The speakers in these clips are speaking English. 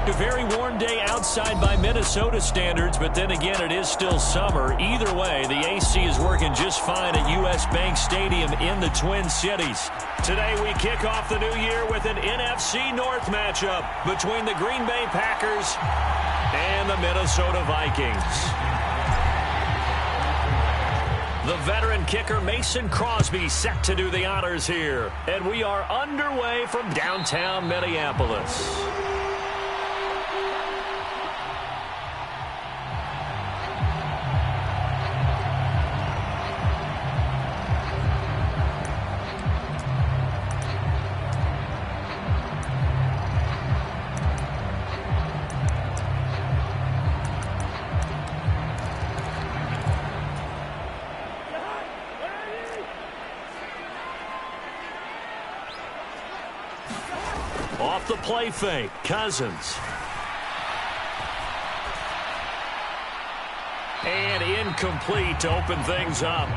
A very warm day outside by Minnesota standards, but then again, it is still summer. Either way, the AC is working just fine at U.S. Bank Stadium in the Twin Cities. Today, we kick off the new year with an NFC North matchup between the Green Bay Packers and the Minnesota Vikings. The veteran kicker Mason Crosby set to do the honors here. And we are underway from downtown Minneapolis. Off the play fake, Cousins. And incomplete to open things up.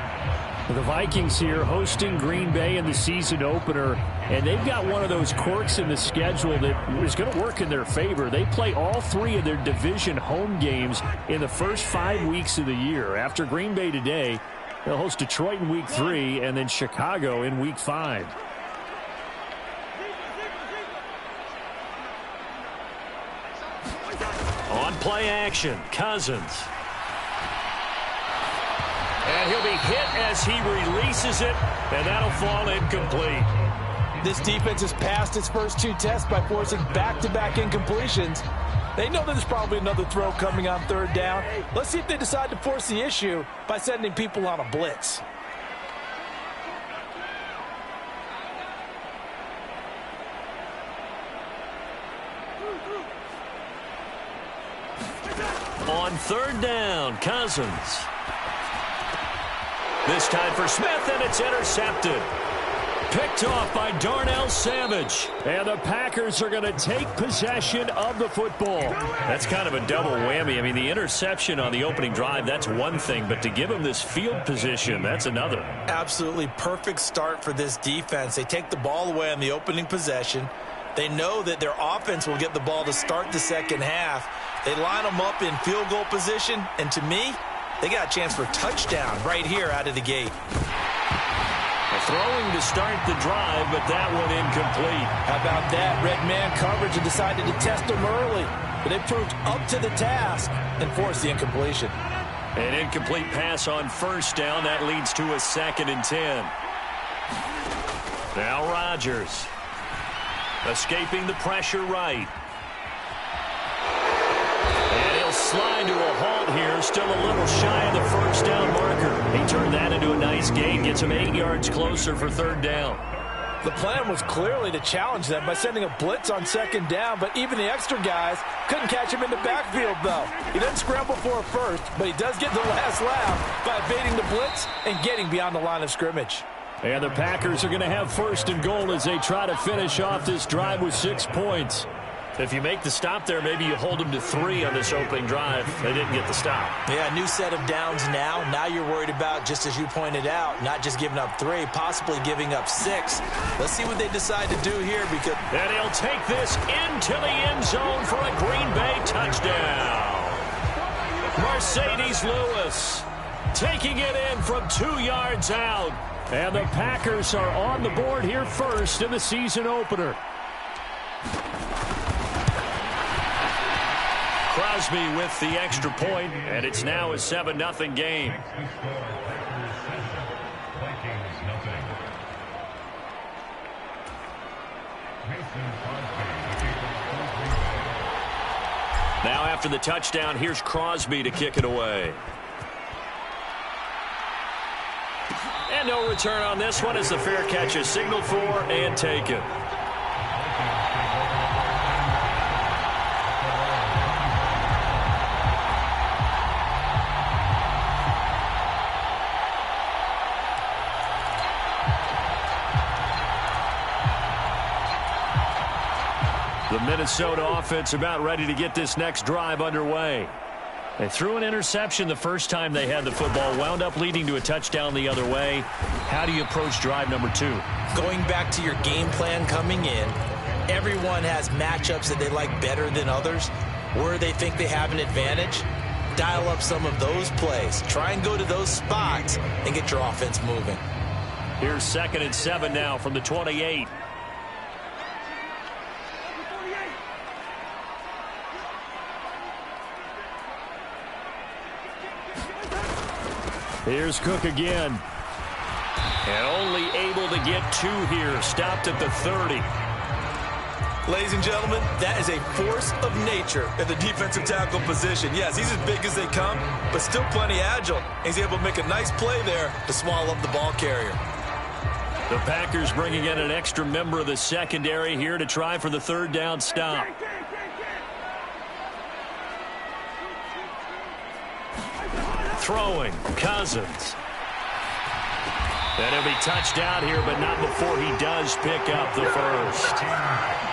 The Vikings here hosting Green Bay in the season opener, and they've got one of those quirks in the schedule that is going to work in their favor. They play all three of their division home games in the first 5 weeks of the year. After Green Bay today, they'll host Detroit in Week 3 and then Chicago in Week 5. On play action, Cousins. And he'll be hit as he releases it, and that'll fall incomplete. This defense has passed its first 2 tests by forcing back-to-back incompletions. They know that there's probably another throw coming on 3rd down. Let's see if they decide to force the issue by sending people on a blitz. On 3rd down, Cousins. This time for Smith, and it's intercepted. Picked off by Darnell Savage. And the Packers are going to take possession of the football. That's kind of a double whammy. I mean, the interception on the opening drive, that's one thing. But to give him this field position, that's another. Absolutely perfect start for this defense. They take the ball away on the opening possession. They know that their offense will get the ball to start the second half. They line them up in field goal position, and to me, they got a chance for a touchdown right here out of the gate. Throwing to start the drive, but that one incomplete. How about that? Red man coverage and decided to test them early, but they proved up to the task and forced the incompletion. An incomplete pass on 1st down. That leads to a 2nd and 10. Now Rodgers. Escaping the pressure right. And he'll slide to a halt here. Still a little shy of the 1st down marker. He turned that into a nice gain. Gets him 8 yards closer for 3rd down. The plan was clearly to challenge them by sending a blitz on 2nd down, but even the extra guys couldn't catch him in the backfield, though. He doesn't scramble for a first, but he does get the last laugh by evading the blitz and getting beyond the line of scrimmage. And the Packers are going to have 1st and goal as they try to finish off this drive with 6 points. If you make the stop there, maybe you hold them to 3 on this opening drive. They didn't get the stop. Yeah, new set of downs now. Now you're worried about, just as you pointed out, not just giving up 3, possibly giving up 6. Let's see what they decide to do here. And he'll take this into the end zone for a Green Bay touchdown. Mercedes Lewis taking it in from 2 yards out. And the Packers are on the board here first in the season opener. Crosby with the extra point, and it's now a 7-0 game. Now after the touchdown, here's Crosby to kick it away. And no return on this one as the fair catch is signaled for and taken. The Minnesota offense about ready to get this next drive underway. They threw an interception the first time they had the football, wound up leading to a touchdown the other way. How do you approach drive number 2? Going back to your game plan coming in, Everyone has matchups that they like better than others, where they think they have an advantage. Dial up some of those plays. Try and go to those spots and get your offense moving. Here's 2nd and 7 now from the 28. Here's Cook again. And only able to get 2 here. Stopped at the 30. Ladies and gentlemen, that is a force of nature at the defensive tackle position. Yes, he's as big as they come, but still plenty agile. He's able to make a nice play there to swallow up the ball carrier. The Packers bringing in an extra member of the secondary here to try for the 3rd down stop. Throwing, Cousins. And he'll be touched out here, but not before he does pick up the first.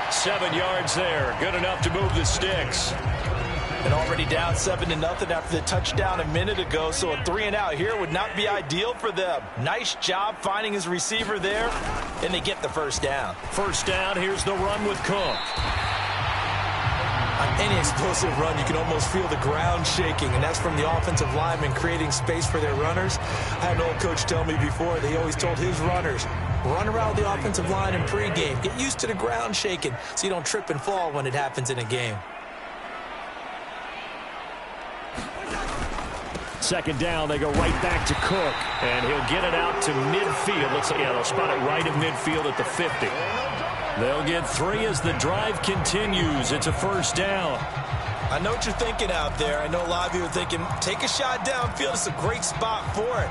7 yards there. Good enough to move the sticks. And already down 7-0 after the touchdown a minute ago, so a 3-and-out here would not be ideal for them. Nice job finding his receiver there, and they get the first down. First down, here's the run with Cook. On any explosive run, you can almost feel the ground shaking, and that's from the offensive linemen creating space for their runners. I had an old coach tell me before, they always told his runners, run around the offensive line in pregame. Get used to the ground shaking so you don't trip and fall when it happens in a game. 2nd down, they go right back to Cook. And he'll get it out to midfield. Looks like, yeah, they'll spot it right at midfield at the 50. They'll get 3 as the drive continues. It's a first down. I know what you're thinking out there. I know a lot of you are thinking, take a shot downfield. It's a great spot for it.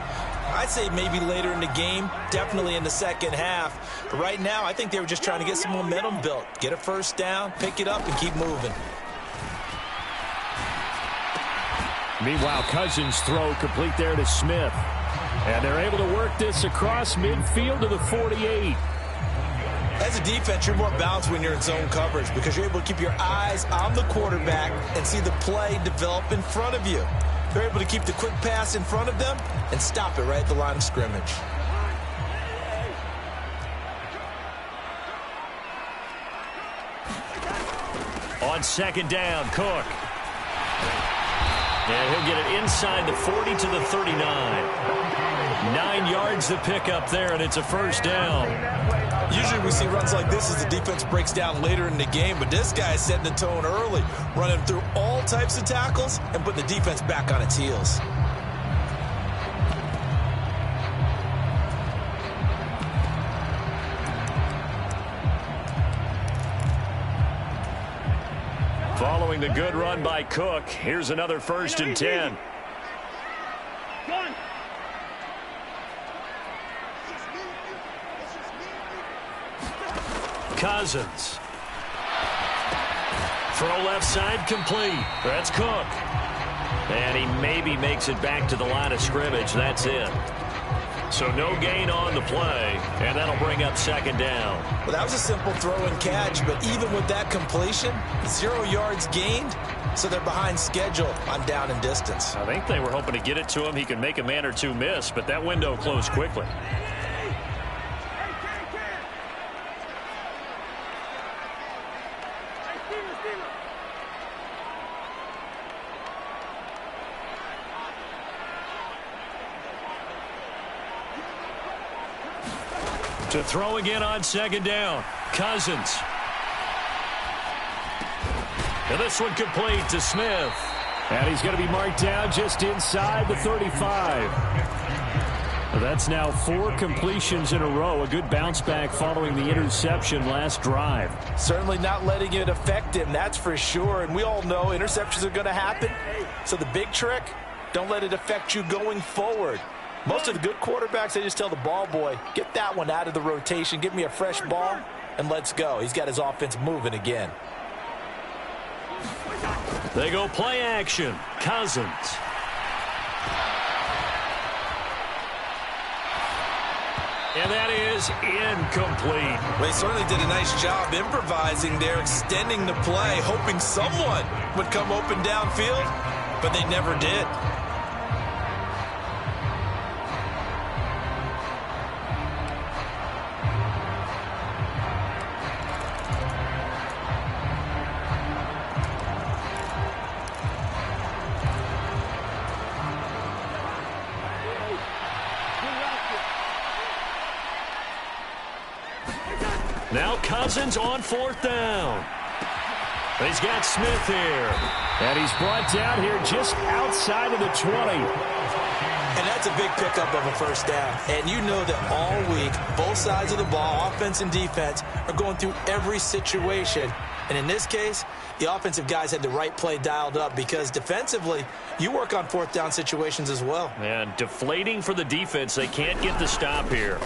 I'd say maybe later in the game, definitely in the second half. But right now, I think they were just trying to get some momentum built. Get a first down, pick it up, and keep moving. Meanwhile, Cousins' throw complete there to Smith. And they're able to work this across midfield to the 48. As a defense, you're more balanced when you're in zone coverage because you're able to keep your eyes on the quarterback and see the play develop in front of you. They're able to keep the quick pass in front of them and stop it right at the line of scrimmage. On 2nd down, Cook. And he'll get it inside the 40 to the 39. 9 yards to pick up there, and it's a first down. Usually we see runs like this as the defense breaks down later in the game, but this guy is setting the tone early, running through all types of tackles and putting the defense back on its heels. Following the good run by Cook, here's another 1st and 10. Cousins. Throw left side complete. That's Cook. And he maybe makes it back to the line of scrimmage. That's it. So no gain on the play, and that'll bring up 2nd down. Well, that was a simple throw and catch, but even with that completion, 0 yards gained, so they're behind schedule on down and distance. I think they were hoping to get it to him. He could make a man or two miss, but that window closed quickly. To throw again on 2nd down. Cousins. And this one complete to Smith. And he's going to be marked down just inside the 35. That's now 4 completions in a row. A good bounce back following the interception last drive. Certainly not letting it affect him, that's for sure. And we all know interceptions are going to happen. So the big trick, don't let it affect you going forward. Most of the good quarterbacks, they just tell the ball boy, get that one out of the rotation, give me a fresh ball, and let's go. He's got his offense moving again. They go play action. Cousins. And that is incomplete. Well, they certainly did a nice job improvising there, extending the play, hoping someone would come open downfield, but they never did. Now Cousins on 4th down. He's got Smith here. And he's brought down here just outside of the 20. And that's a big pickup of a first down. And you know that all week, both sides of the ball, offense and defense, are going through every situation. And in this case, the offensive guys had the right play dialed up because defensively, you work on 4th down situations as well. And deflating for the defense. They can't get the stop here.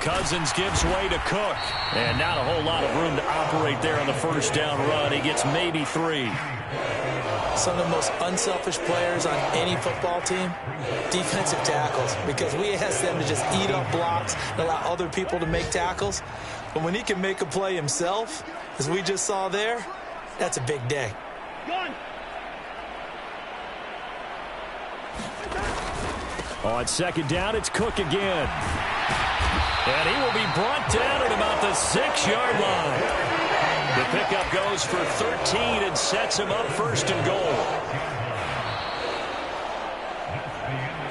Cousins gives way to Cook. And not a whole lot of room to operate there on the first down run. He gets maybe 3. Some of the most unselfish players on any football team, defensive tackles, because we ask them to just eat up blocks and allow other people to make tackles. But when he can make a play himself, as we just saw there, that's a big day. On 2nd down, it's Cook again. And he will be brought down at about the 6-yard line. The pickup goes for 13 and sets him up 1st and goal.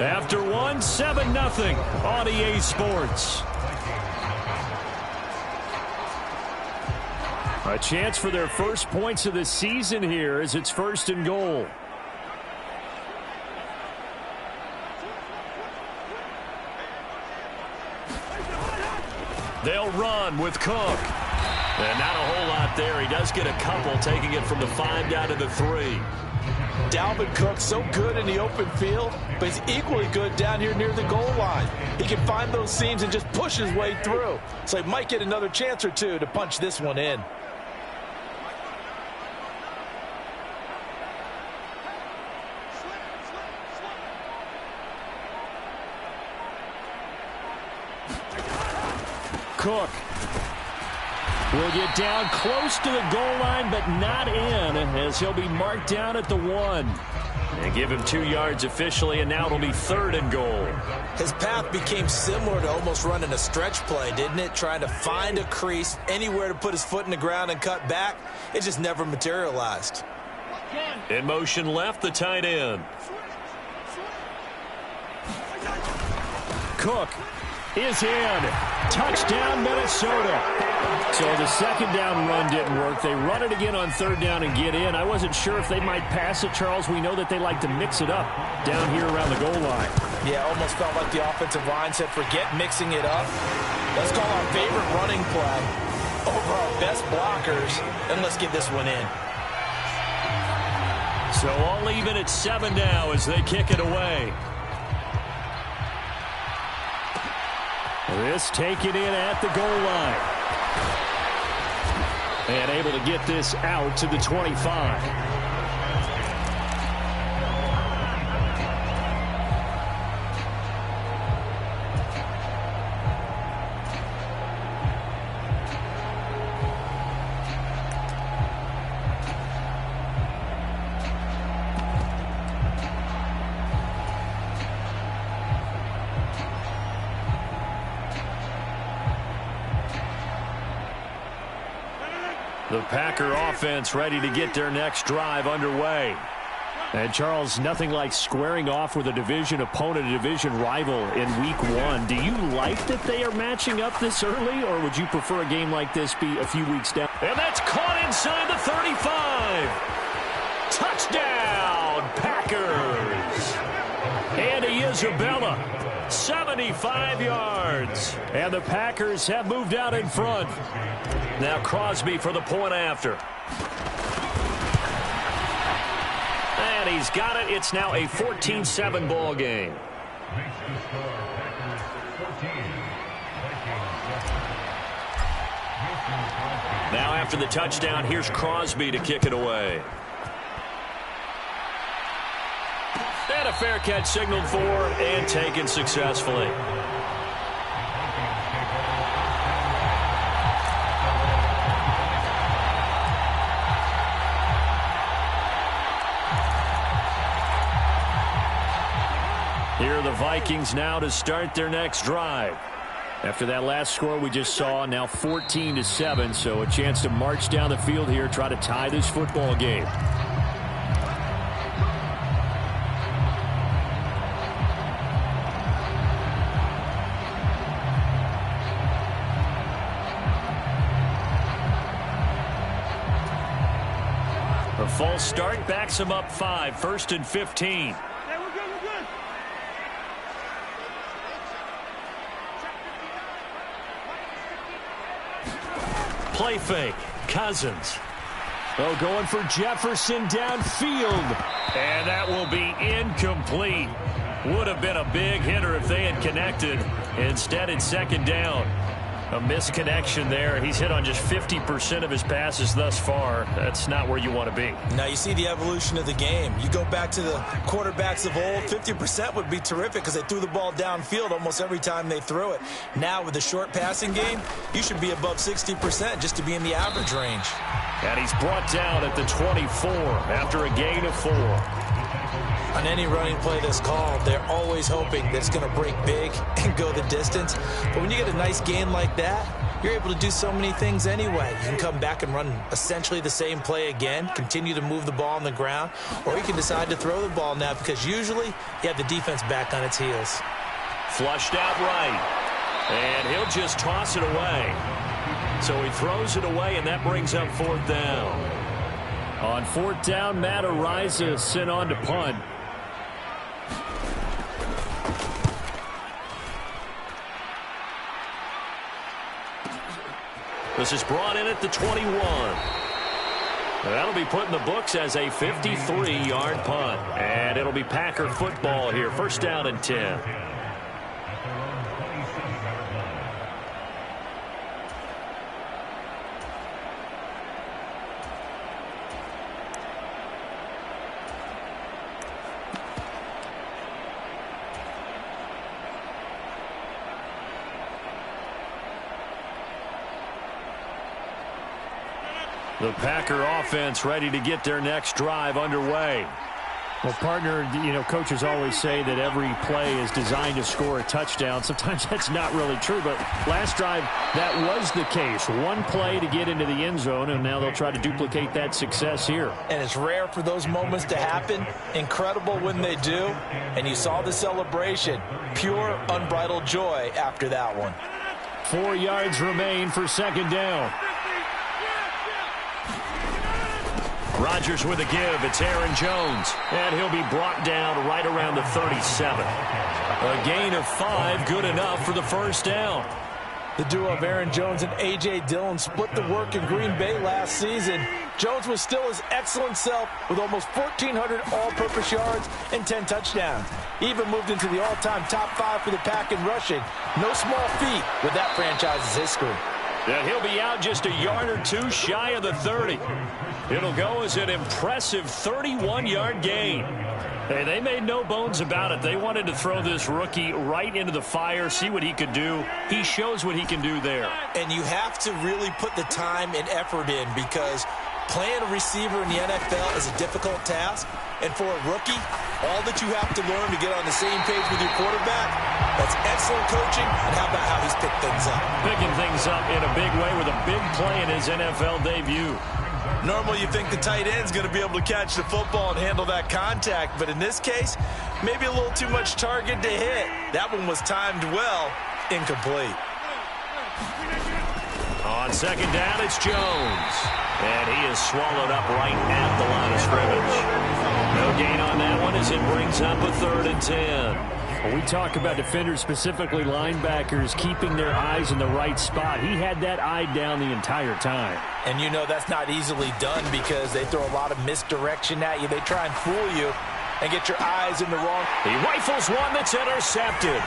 After 1, 7-0 on EA Sports. A chance for their first points of the season here as it's 1st and goal. They'll run with Cook. And not a whole lot there. He does get a couple, taking it from the 5 down to the 3. Dalvin Cook, so good in the open field, but he's equally good down here near the goal line. He can find those seams and just push his way through. So he might get another chance or two to punch this one in. Cook will get down close to the goal line, but not in, as he'll be marked down at the 1. And give him 2 yards officially, and now it'll be 3rd and goal. His path became similar to almost running a stretch play, didn't it? Trying to find a crease, anywhere to put his foot in the ground and cut back. It just never materialized. In motion left, the tight end. Cook is in. Touchdown, Minnesota. So the 2nd down run didn't work. They run it again on 3rd down and get in. I wasn't sure if they might pass it, Charles. We know that they like to mix it up down here around the goal line. Yeah, almost felt like the offensive line said, forget mixing it up. Let's call our favorite running play over our best blockers, and let's get this one in. So all even at 7 now as they kick it away. This taken in at the goal line. And able to get this out to the 25. The Packer offense ready to get their next drive underway. And, Charles, nothing like squaring off with a division opponent, a division rival in Week 1. Do you like that they are matching up this early, or would you prefer a game like this be a few weeks down? And that's caught inside the 35. Touchdown, Packers. Andy Isabella, 75 yards. And the Packers have moved out in front. Now Crosby for the point after. And he's got it. It's now a 14-7 ball game. Now after the touchdown, here's Crosby to kick it away. And a fair catch signaled for and taken successfully. Here are the Vikings now to start their next drive. After that last score we just saw, now 14-7, so a chance to march down the field here, try to tie this football game. false start backs him up 5, 1st and 15. Play fake. Cousins. Oh, going for Jefferson downfield. And that will be incomplete. Would have been a big hitter if they had connected. Instead, it's 2nd down. A misconnection there. He's hit on just 50% of his passes thus far. That's not where you want to be. Now you see the evolution of the game. You go back to the quarterbacks of old, 50% would be terrific because they threw the ball downfield almost every time they threw it. Now with the short passing game, you should be above 60% just to be in the average range. And he's brought down at the 24 after a gain of 4. On any running play that's called, they're always hoping that it's going to break big and go the distance. But when you get a nice gain like that, you're able to do so many things anyway. You can come back and run essentially the same play again, continue to move the ball on the ground, or you can decide to throw the ball now because usually you have the defense back on its heels. Flushed out right. And he'll just toss it away. So he throws it away, and that brings up 4th down. On 4th down, Matt Araiza sent on to punt. This is brought in at the 21. That'll be put in the books as a 53-yard punt. And it'll be Packer football here. 1st down and 10. The Packer offense ready to get their next drive underway. Well, partner, coaches always say that every play is designed to score a touchdown. Sometimes that's not really true, but last drive, that was the case. One play to get into the end zone, and now they'll try to duplicate that success here. And it's rare for those moments to happen. Incredible when they do. And you saw the celebration. Pure, unbridled joy after that one. 4 yards remain for 2nd down. Rodgers with a give. It's Aaron Jones. And he'll be brought down right around the 37. A gain of 5, good enough for the 1st down. The duo of Aaron Jones and A.J. Dillon split the work in Green Bay last season. Jones was still his excellent self with almost 1,400 all-purpose yards and 10 touchdowns. He even moved into the all-time top 5 for the Pack in rushing. No small feat with that franchise's history. And he'll be out just a yard or 2 shy of the 30. It'll go as an impressive 31-yard gain. Hey, they made no bones about it. They wanted to throw this rookie right into the fire, see what he could do. He shows what he can do there. And you have to really put the time and effort in because playing a receiver in the NFL is a difficult task. And for a rookie, all that you have to learn to get on the same page with your quarterback, that's excellent coaching. And how about how he's picked things up? Picking things up in a big way with a big play in his NFL debut. Normally you think the tight end's going to be able to catch the football and handle that contact, but in this case, maybe a little too much target to hit. That one was timed well, incomplete. On 2nd down, it's Jones. And he is swallowed up right at the line of scrimmage. No gain on that one as it brings up a 3rd and 10. When we talk about defenders, specifically linebackers, keeping their eyes in the right spot, he had that eye down the entire time. And you know that's not easily done because they throw a lot of misdirection at you. They try and fool you and get your eyes in the wrong. He rifles one that's intercepted.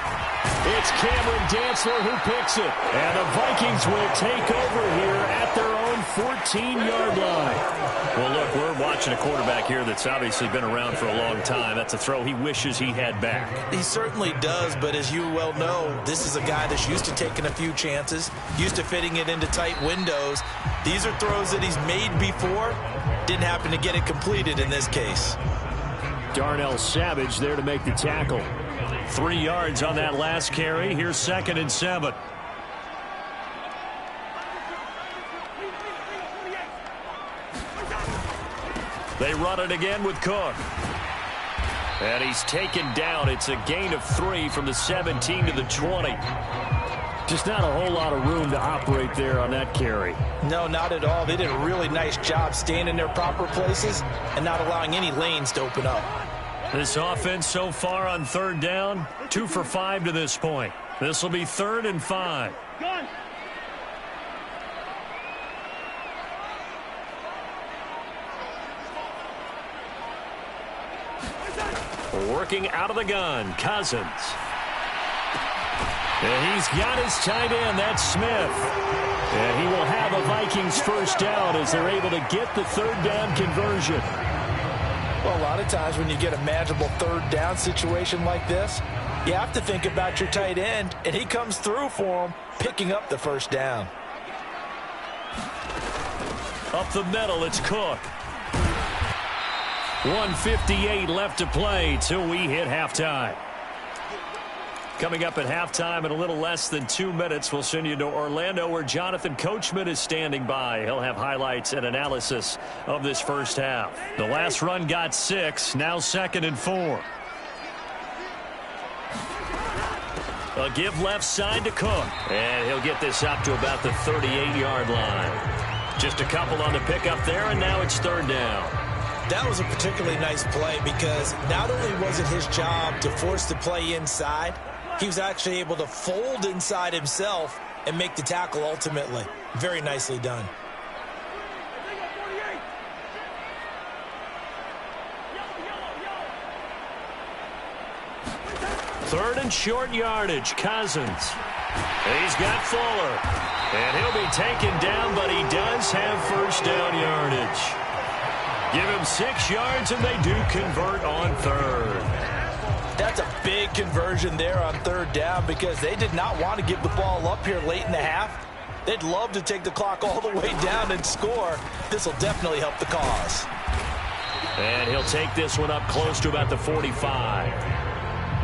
It's Cameron Dantzler who picks it. And the Vikings will take over here at their own 14-yard line. Well, look, we're watching a quarterback here that's obviously been around for a long time. That's a throw he wishes he had back. He certainly does, but as you well know, this is a guy that's used to taking a few chances, used to fitting it into tight windows. These are throws that he's made before. Didn't happen to get it completed in this case. Darnell Savage there to make the tackle. 3 yards on that last carry. Here's 2nd and 7. They run it again with Cook. And he's taken down. It's a gain of 3 from the 17 to the 20. Just not a whole lot of room to operate there on that carry. No, not at all. They did a really nice job staying in their proper places and not allowing any lanes to open up. This offense so far on third down, 2 for 5 to this point. This will be 3rd and 5. Working out of the gun, Cousins. And he's got his tight end, that's Smith. And he will have a Vikings first down as they're able to get the 3rd down conversion. Well, a lot of times when you get a manageable 3rd down situation like this, you have to think about your tight end, and he comes through for him, picking up the 1st down. Up the middle, it's Cook. 1:58 left to play till we hit halftime. Coming up at halftime in a little less than 2 minutes, we'll send you to Orlando where Jonathan Coachman is standing by. He'll have highlights and analysis of this first half. The last run got 6, now 2nd and 4. A give left side to Cook. And he'll get this up to about the 38-yard line. Just a couple on the pickup there, and now it's 3rd down. That was a particularly nice play because not only was it his job to force the play inside, he was actually able to fold inside himself and make the tackle ultimately. Very nicely done. Third and short yardage, Cousins. He's got Fuller. And he'll be taken down, but he does have first down yardage. Give him 6 yards, and they do convert on 3rd. That's a big conversion there on 3rd down because they did not want to give the ball up here late in the half. They'd love to take the clock all the way down and score. This will definitely help the cause. And he'll take this one up close to about the 45.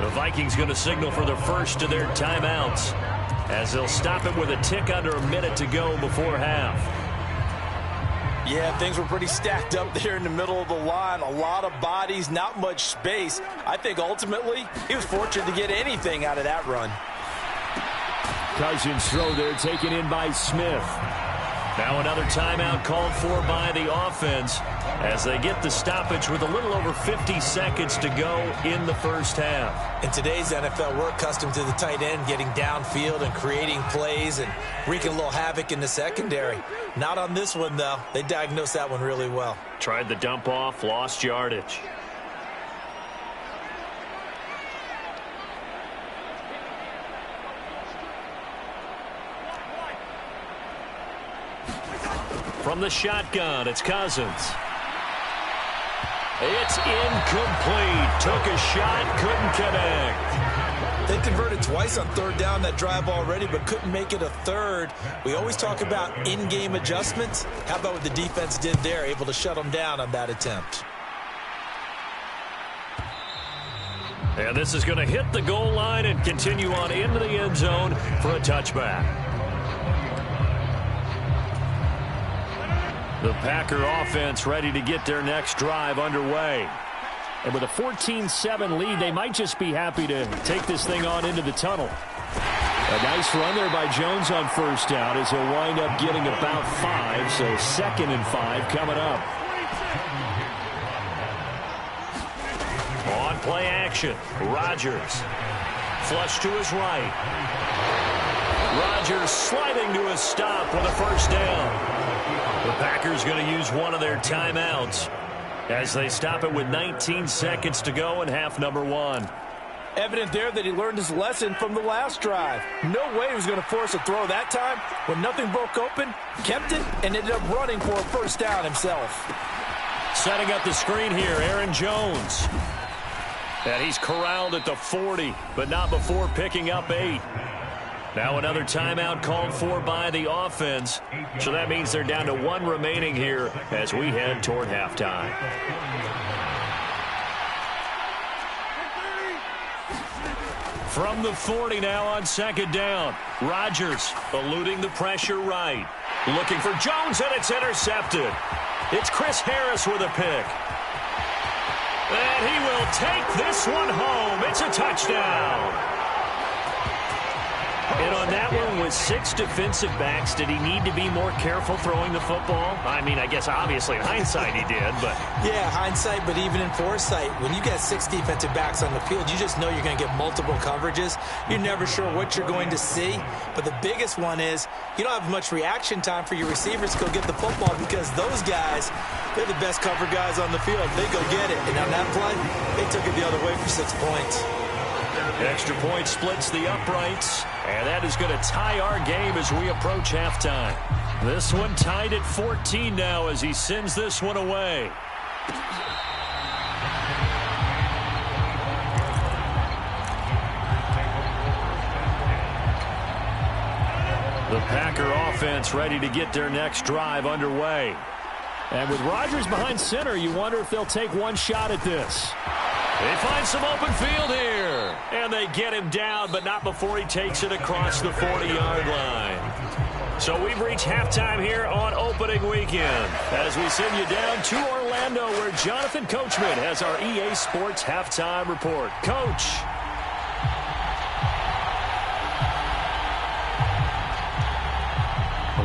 The Vikings going to signal for the first of their timeouts as they'll stop it with a tick under a minute to go before half. Yeah, things were pretty stacked up there in the middle of the line. A lot of bodies, not much space. I think ultimately he was fortunate to get anything out of that run. Cousins throw there taken in by Smith. Now another timeout called for by the offense as they get the stoppage with a little over 50 seconds to go in the first half. In today's NFL, we're accustomed to the tight end getting downfield and creating plays and wreaking a little havoc in the secondary. Not on this one, though. They diagnosed that one really well. Tried the dump off, lost yardage. From the shotgun, it's Cousins. It's incomplete. Took a shot, couldn't connect. They converted twice on 3rd down that drive already, but couldn't make it a 3rd. We always talk about in-game adjustments. How about what the defense did there, able to shut them down on that attempt? And this is going to hit the goal line and continue on into the end zone for a touchback. The Packer offense ready to get their next drive underway. And with a 14-7 lead, they might just be happy to take this thing on into the tunnel. A nice run there by Jones on first down as he'll wind up getting about 5. So 2nd and 5 coming up. On play action, Rodgers. Flush to his right. Rodgers sliding to a stop with a first down. The Packers going to use one of their timeouts as they stop it with 19 seconds to go in half number 1. Evident there that he learned his lesson from the last drive. No way he was going to force a throw that time. When nothing broke open, kept it, and ended up running for a first down himself. Setting up the screen here, Aaron Jones. And he's corralled at the 40, but not before picking up 8. Now another timeout called for by the offense. So that means they're down to 1 remaining here as we head toward halftime. From the 40 now on 2nd down. Rodgers eluding the pressure right. Looking for Jones, and it's intercepted. It's Chris Harris with a pick. And he will take this one home. It's a touchdown. And on that one, with 6 defensive backs, did he need to be more careful throwing the football? I mean, I guess obviously in hindsight he did, but... Yeah, hindsight, but even in foresight, when you got 6 defensive backs on the field, you just know you're going to get multiple coverages. You're never sure what you're going to see. But the biggest one is you don't have much reaction time for your receivers to go get the football because those guys, they're the best cover guys on the field. They go get it. And on that play, they took it the other way for 6 points. Extra point splits the uprights, and that is going to tie our game as we approach halftime. This one tied at 14 now as he sends this one away. The Packer offense ready to get their next drive underway. And with Rodgers behind center, you wonder if they'll take one shot at this. They find some open field here. And they get him down, but not before he takes it across the 40-yard line. So we've reached halftime here on opening weekend as we send you down to Orlando where Jonathan Coachman has our EA Sports halftime report. Coach.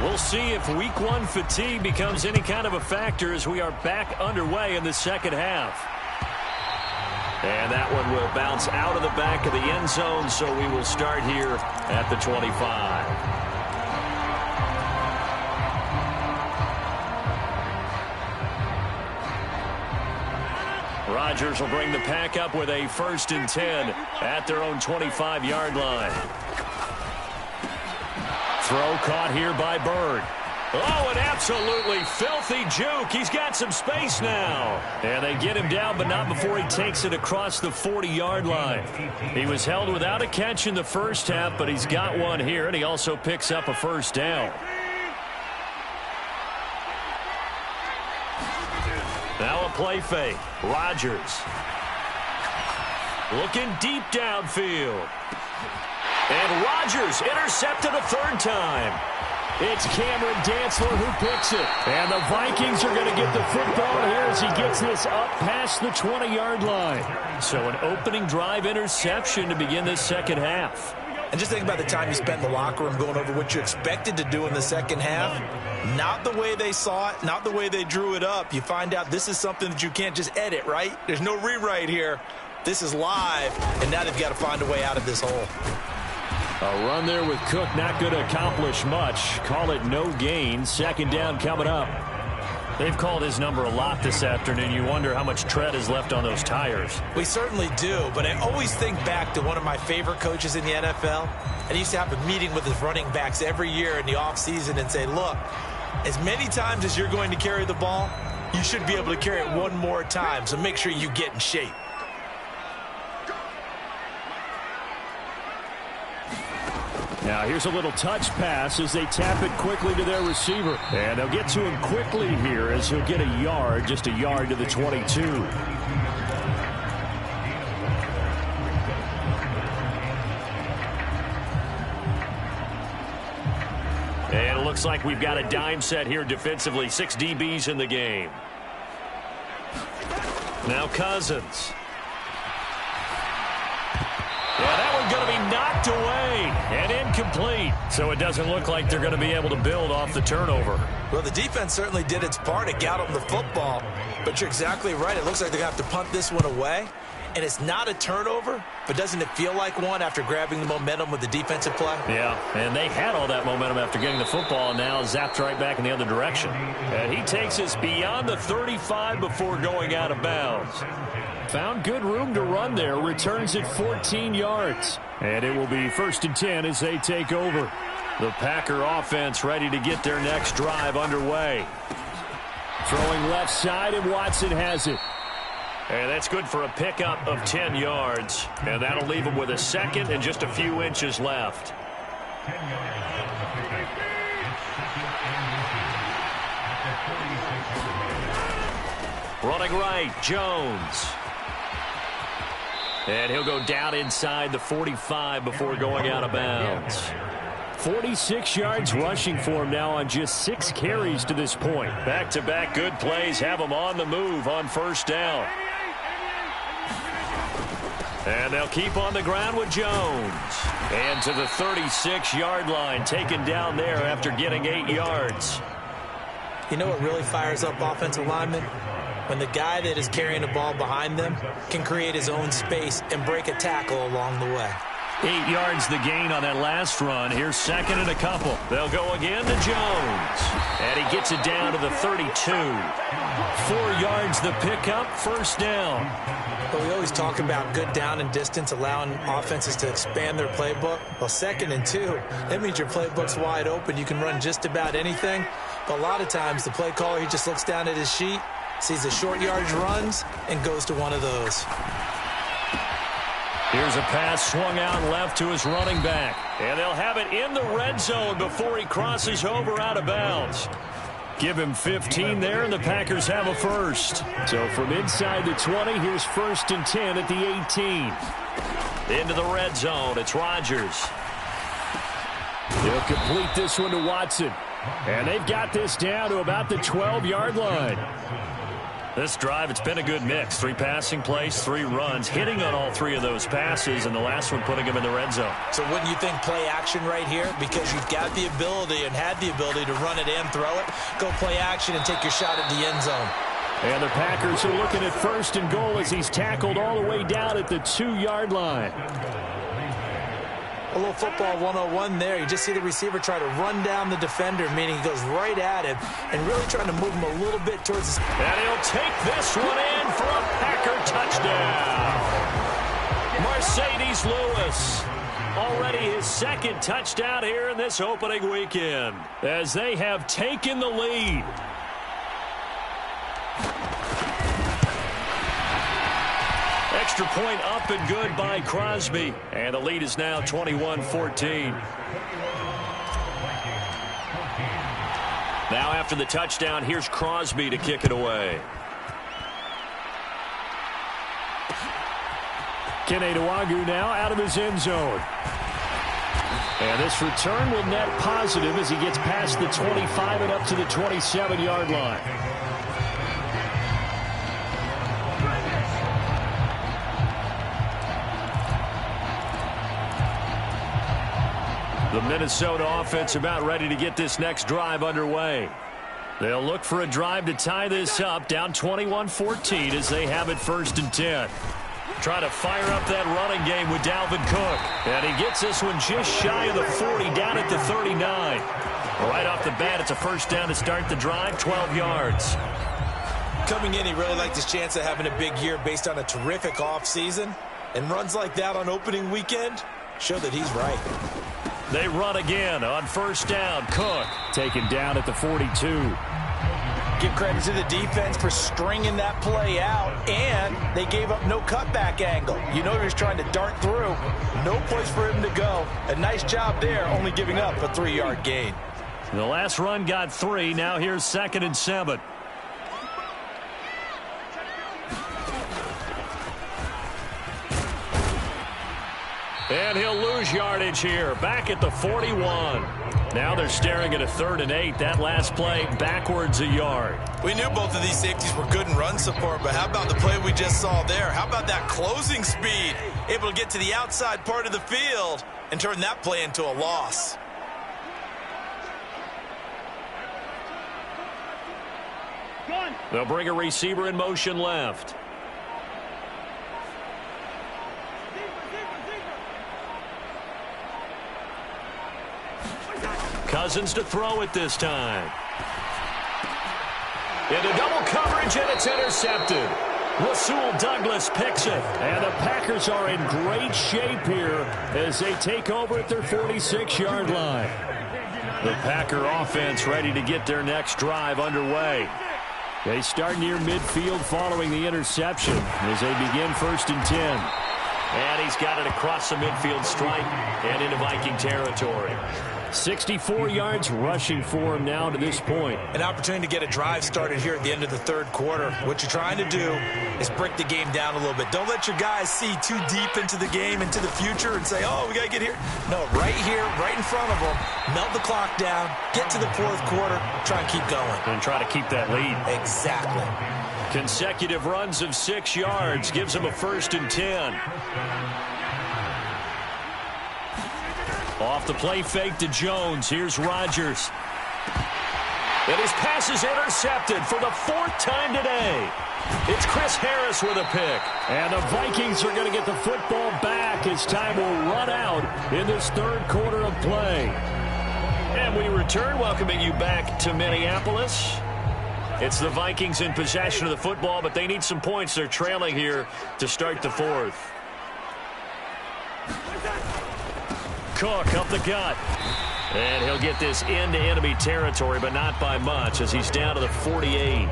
We'll see if week 1 fatigue becomes any kind of a factor as we are back underway in the second half. And that one will bounce out of the back of the end zone, so we will start here at the 25. Rodgers will bring the pack up with a 1st and 10 at their own 25-yard line. Throw caught here by Bird. Oh, an absolutely filthy juke. He's got some space now. And they get him down, but not before he takes it across the 40-yard line. He was held without a catch in the first half, but he's got one here, and he also picks up a 1st down. Now a play fake. Rodgers. Looking deep downfield. And Rodgers intercepted a 3rd time. It's Cameron Dantzler who picks it. And the Vikings are going to get the football here as he gets this up past the 20-yard line. So an opening drive interception to begin this second half. And just think about the time you spent in the locker room going over what you expected to do in the second half. Not the way they saw it, not the way they drew it up. You find out this is something that you can't just edit, right? There's no rewrite here. This is live, and now they've got to find a way out of this hole. A run there with Cook not going to accomplish much. Call it no gain. 2nd down coming up. They've called his number a lot this afternoon. You wonder how much tread is left on those tires. We certainly do, but I always think back to one of my favorite coaches in the NFL. And he used to have a meeting with his running backs every year in the offseason and say, look, as many times as you're going to carry the ball, you should be able to carry it one more time, so make sure you get in shape. Now here's a little touch pass as they tap it quickly to their receiver. And they'll get to him quickly here as he'll get a yard, just a yard to the 22. And it looks like we've got a dime set here defensively. 6 DBs in the game. Now Cousins. Yeah, that one's going to be knocked away and incomplete. So it doesn't look like they're going to be able to build off the turnover. Well, the defense certainly did its part. It got them the football. But you're exactly right. It looks like they're going to have to punt this one away. And it's not a turnover, but doesn't it feel like one after grabbing the momentum with the defensive play? Yeah, and they had all that momentum after getting the football, and now zapped right back in the other direction. And he takes us beyond the 35 before going out of bounds. Found good room to run there. Returns at 14 yards. And it will be 1st and 10 as they take over. The Packer offense ready to get their next drive underway. Throwing left side, and Watson has it. And that's good for a pickup of 10 yards. And that'll leave him with a 2nd and just a few inches left. Running right, Jones. And he'll go down inside the 45 before going out of bounds. 46 yards rushing for him now on just 6 carries to this point. Back-to-back good plays have him on the move on 1st down. And they'll keep on the ground with Jones. And to the 36-yard line, taken down there after getting 8 yards. You know what really fires up offensive linemen? When the guy that is carrying the ball behind them can create his own space and break a tackle along the way. 8 yards the gain on that last run. Here's second and a couple. They'll go again to Jones. And he gets it down to the 32. 4 yards the pickup, first down. But we always talk about good down and distance, allowing offenses to expand their playbook. Well, 2nd and 2, that means your playbook's wide open. You can run just about anything. But a lot of times the play caller, he just looks down at his sheet, sees the short yardage runs, and goes to one of those. Here's a pass swung out left to his running back. And they'll have it in the red zone before he crosses over out of bounds. Give him 15 there, and the Packers have a first. So from inside the 20, here's 1st and 10 at the 18. Into the red zone, it's Rodgers. He'll complete this one to Watson. And they've got this down to about the 12-yard line. This drive, it's been a good mix. 3 passing plays, 3 runs, hitting on all 3 of those passes, and the last one putting him in the red zone. So wouldn't you think play action right here? Because you've got the ability and had the ability to run it and throw it. Go play action and take your shot at the end zone. And the Packers are looking at 1st and goal as he's tackled all the way down at the 2-yard line. A little football 101 there. You just see the receiver try to run down the defender, meaning he goes right at him and really trying to move him a little bit towards his... And he'll take this one in for a Packer touchdown. Mercedes Lewis. Already his 2nd touchdown here in this opening weekend as they have taken the lead. Extra point up and good by Crosby. And the lead is now 21-14. Now after the touchdown, here's Crosby to kick it away. Kene Nwangwu now out of his end zone. And this return will net positive as he gets past the 25 and up to the 27-yard line. The Minnesota offense about ready to get this next drive underway. They'll look for a drive to tie this up, down 21-14 as they have it 1st and 10. Try to fire up that running game with Dalvin Cook. And he gets this one just shy of the 40, down at the 39. Right off the bat, it's a first down to start the drive, 12 yards. Coming in, he really liked his chance of having a big year based on a terrific offseason. And runs like that on opening weekend show that he's right. They run again on first down. Cook taken down at the 42. Give credit to the defense for stringing that play out, and they gave up no cutback angle. You know he was trying to dart through. No place for him to go. A nice job there, only giving up a 3-yard gain. The last run got 3. Now here's 2nd and 7. And he'll lose yardage here. Back at the 41. Now they're staring at a 3rd and 8. That last play backwards a yard. We knew both of these safeties were good in run support, but how about the play we just saw there? How about that closing speed? Able to get to the outside part of the field and turn that play into a loss. They'll bring a receiver in motion left. Cousins to throw it this time. Into double coverage, and it's intercepted. Rasul Douglas picks it. And the Packers are in great shape here as they take over at their 46-yard line. The Packer offense ready to get their next drive underway. They start near midfield following the interception as they begin 1st and 10. And he's got it across the midfield stripe and into Viking territory. 64 yards rushing for him now to this point. An opportunity to get a drive started here at the end of the 3rd quarter. What you're trying to do is break the game down a little bit. Don't let your guys see too deep into the game, into the future, and say, oh, we got to get here. No, right here, right in front of them, melt the clock down, get to the 4th quarter, try and keep going. And try to keep that lead. Exactly. Consecutive runs of 6 yards gives him a 1st and 10. Off the play fake to Jones. Here's Rodgers. And his pass is intercepted for the 4th time today. It's Chris Harris with a pick. And the Vikings are going to get the football back as time will run out in this 3rd quarter of play. And we return, welcoming you back to Minneapolis. It's the Vikings in possession of the football, but they need some points. They're trailing here to start the 4th. Cook up the gut. And he'll get this into enemy territory, but not by much as he's down to the 48.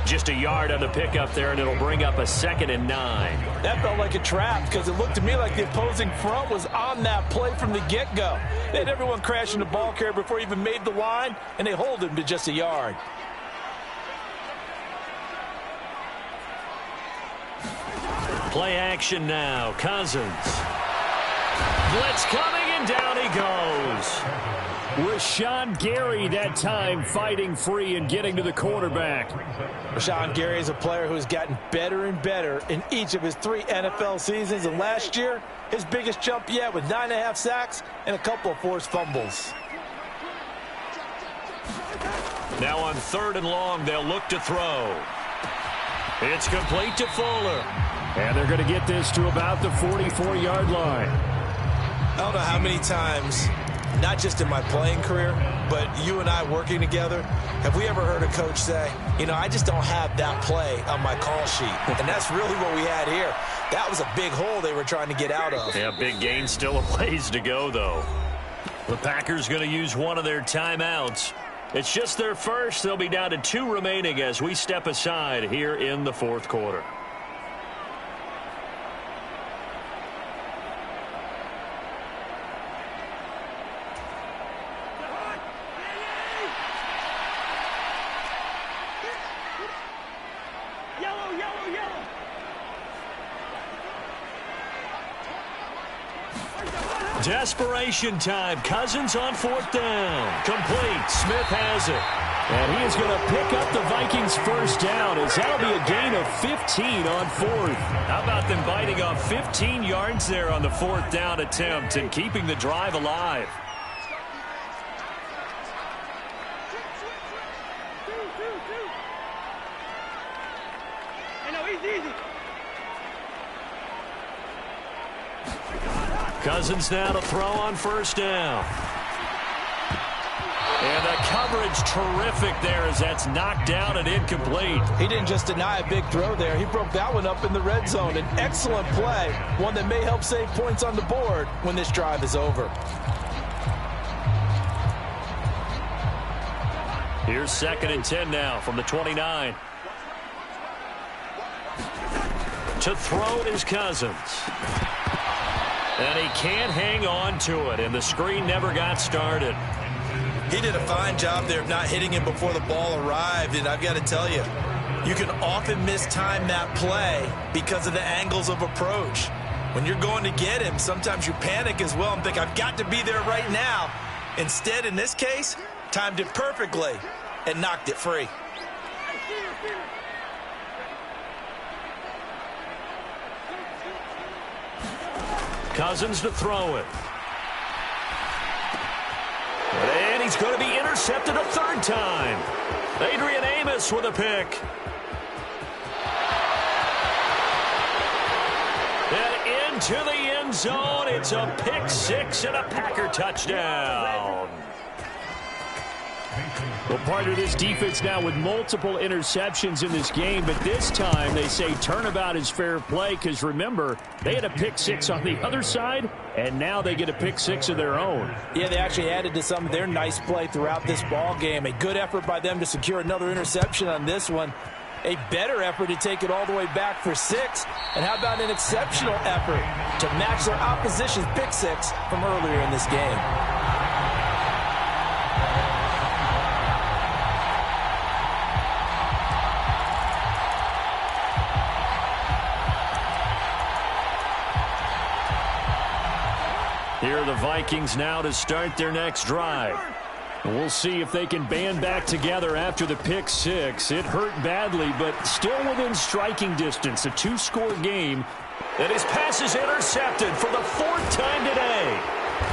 Just a yard on the pickup there, and it'll bring up a 2nd and 9. That felt like a trap because it looked to me like the opposing front was on that play from the get-go. They had everyone crashing the ball carrier before he even made the line, and they hold him to just a yard. Play action now. Cousins. Blitz coming, and down he goes. Rashawn Gary that time fighting free and getting to the quarterback. Rashawn Gary is a player who's gotten better and better in each of his 3 NFL seasons. And last year, his biggest jump yet with 9.5 sacks and a couple of forced fumbles. Now on 3rd and long, they'll look to throw. It's complete to Fuller. And they're going to get this to about the 44-yard line. I don't know how many times, not just in my playing career, but you and I working together, have we ever heard a coach say, you know, I just don't have that play on my call sheet. And that's really what we had here. That was a big hole they were trying to get out of. Yeah, big gain, still a ways to go, though. The Packers going to use one of their timeouts. It's just their first. They'll be down to 2 remaining as we step aside here in the 4th quarter. Desperation time. Cousins on 4th down. Complete. Smith has it. And he is going to pick up the Vikings' 1st down as that'll be a gain of 15 on 4th. How about them biting off 15 yards there on the 4th down attempt and keeping the drive alive? Cousins now to throw on 1st down. And the coverage terrific there as that's knocked down and incomplete. He didn't just deny a big throw there. He broke that one up in the red zone. An excellent play, one that may help save points on the board when this drive is over. Here's 2nd and 10 now from the 29. To throw is Cousins. And he can't hang on to it, and the screen never got started. He did a fine job there of not hitting him before the ball arrived, and I've got to tell you, you can often mistime that play because of the angles of approach. When you're going to get him, sometimes you panic as well and think, I've got to be there right now. Instead, in this case, timed it perfectly and knocked it free. Cousins to throw it. And he's going to be intercepted a 3rd time. Adrian Amos with a pick. And into the end zone. It's a pick 6 and a Packer touchdown. Well, part of this defense now with multiple interceptions in this game, but this time they say turnabout is fair play because, remember, they had a pick 6 on the other side, and now they get a pick 6 of their own. Yeah, they actually added to some of their nice play throughout this ball game. A good effort by them to secure another interception on this one. A better effort to take it all the way back for 6. And how about an exceptional effort to match their opposition's pick 6 from earlier in this game? Here are the Vikings now to start their next drive. And we'll see if they can band back together after the pick six. It hurt badly, but still within striking distance. A two-score game. And his pass is intercepted for the fourth time today.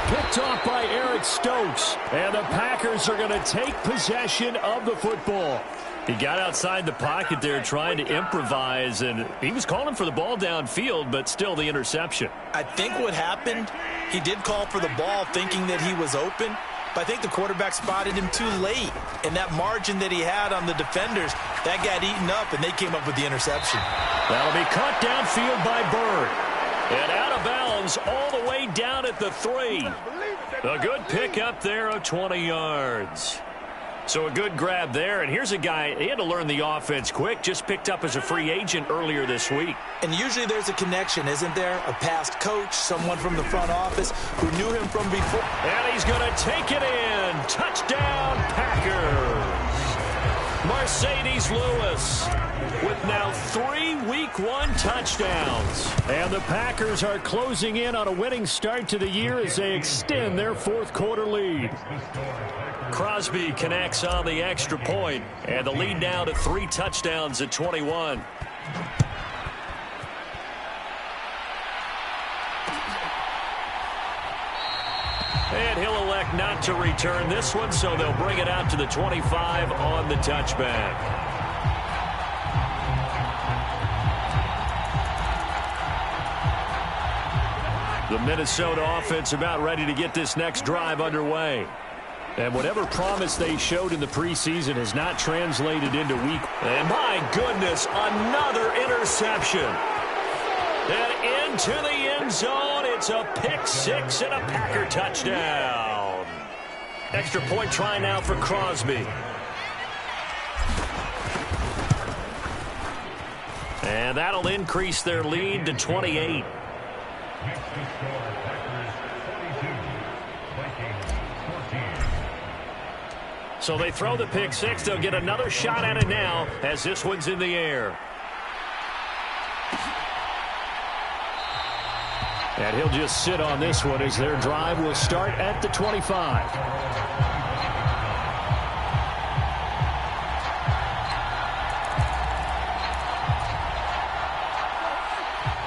Picked off by Eric Stokes. And the Packers are going to take possession of the football. He got outside the pocket there trying to improvise, and he was calling for the ball downfield, but still the interception. I think what happened, he did call for the ball thinking that he was open, but I think the quarterback spotted him too late. And that margin that he had on the defenders, that got eaten up, and they came up with the interception. That'll be caught downfield by Bird. And out of bounds all the way down at the 3. A good pickup there of 20 yards. So a good grab there, and here's a guy, he had to learn the offense quick, just picked up as a free agent earlier this week. And usually there's a connection, isn't there? A past coach, someone from the front office who knew him from before. And he's going to take it in. Touchdown, Packers. Mercedes Lewis with now 3 Week 1 touchdowns. And the Packers are closing in on a winning start to the year as they extend their fourth quarter lead. Crosby connects on the extra point, and the lead now to 3 touchdowns at 21. And he'll elect not to return this one, so they'll bring it out to the 25 on the touchback. The Minnesota offense about ready to get this next drive underway. And whatever promise they showed in the preseason has not translated into week. And my goodness, another interception. And into the end zone, it's a pick six and a Packer touchdown. Extra point try now for Crosby. And that'll increase their lead to 28. So they throw the pick six. They'll get another shot at it now as this one's in the air. And he'll just sit on this one as their drive will start at the 25.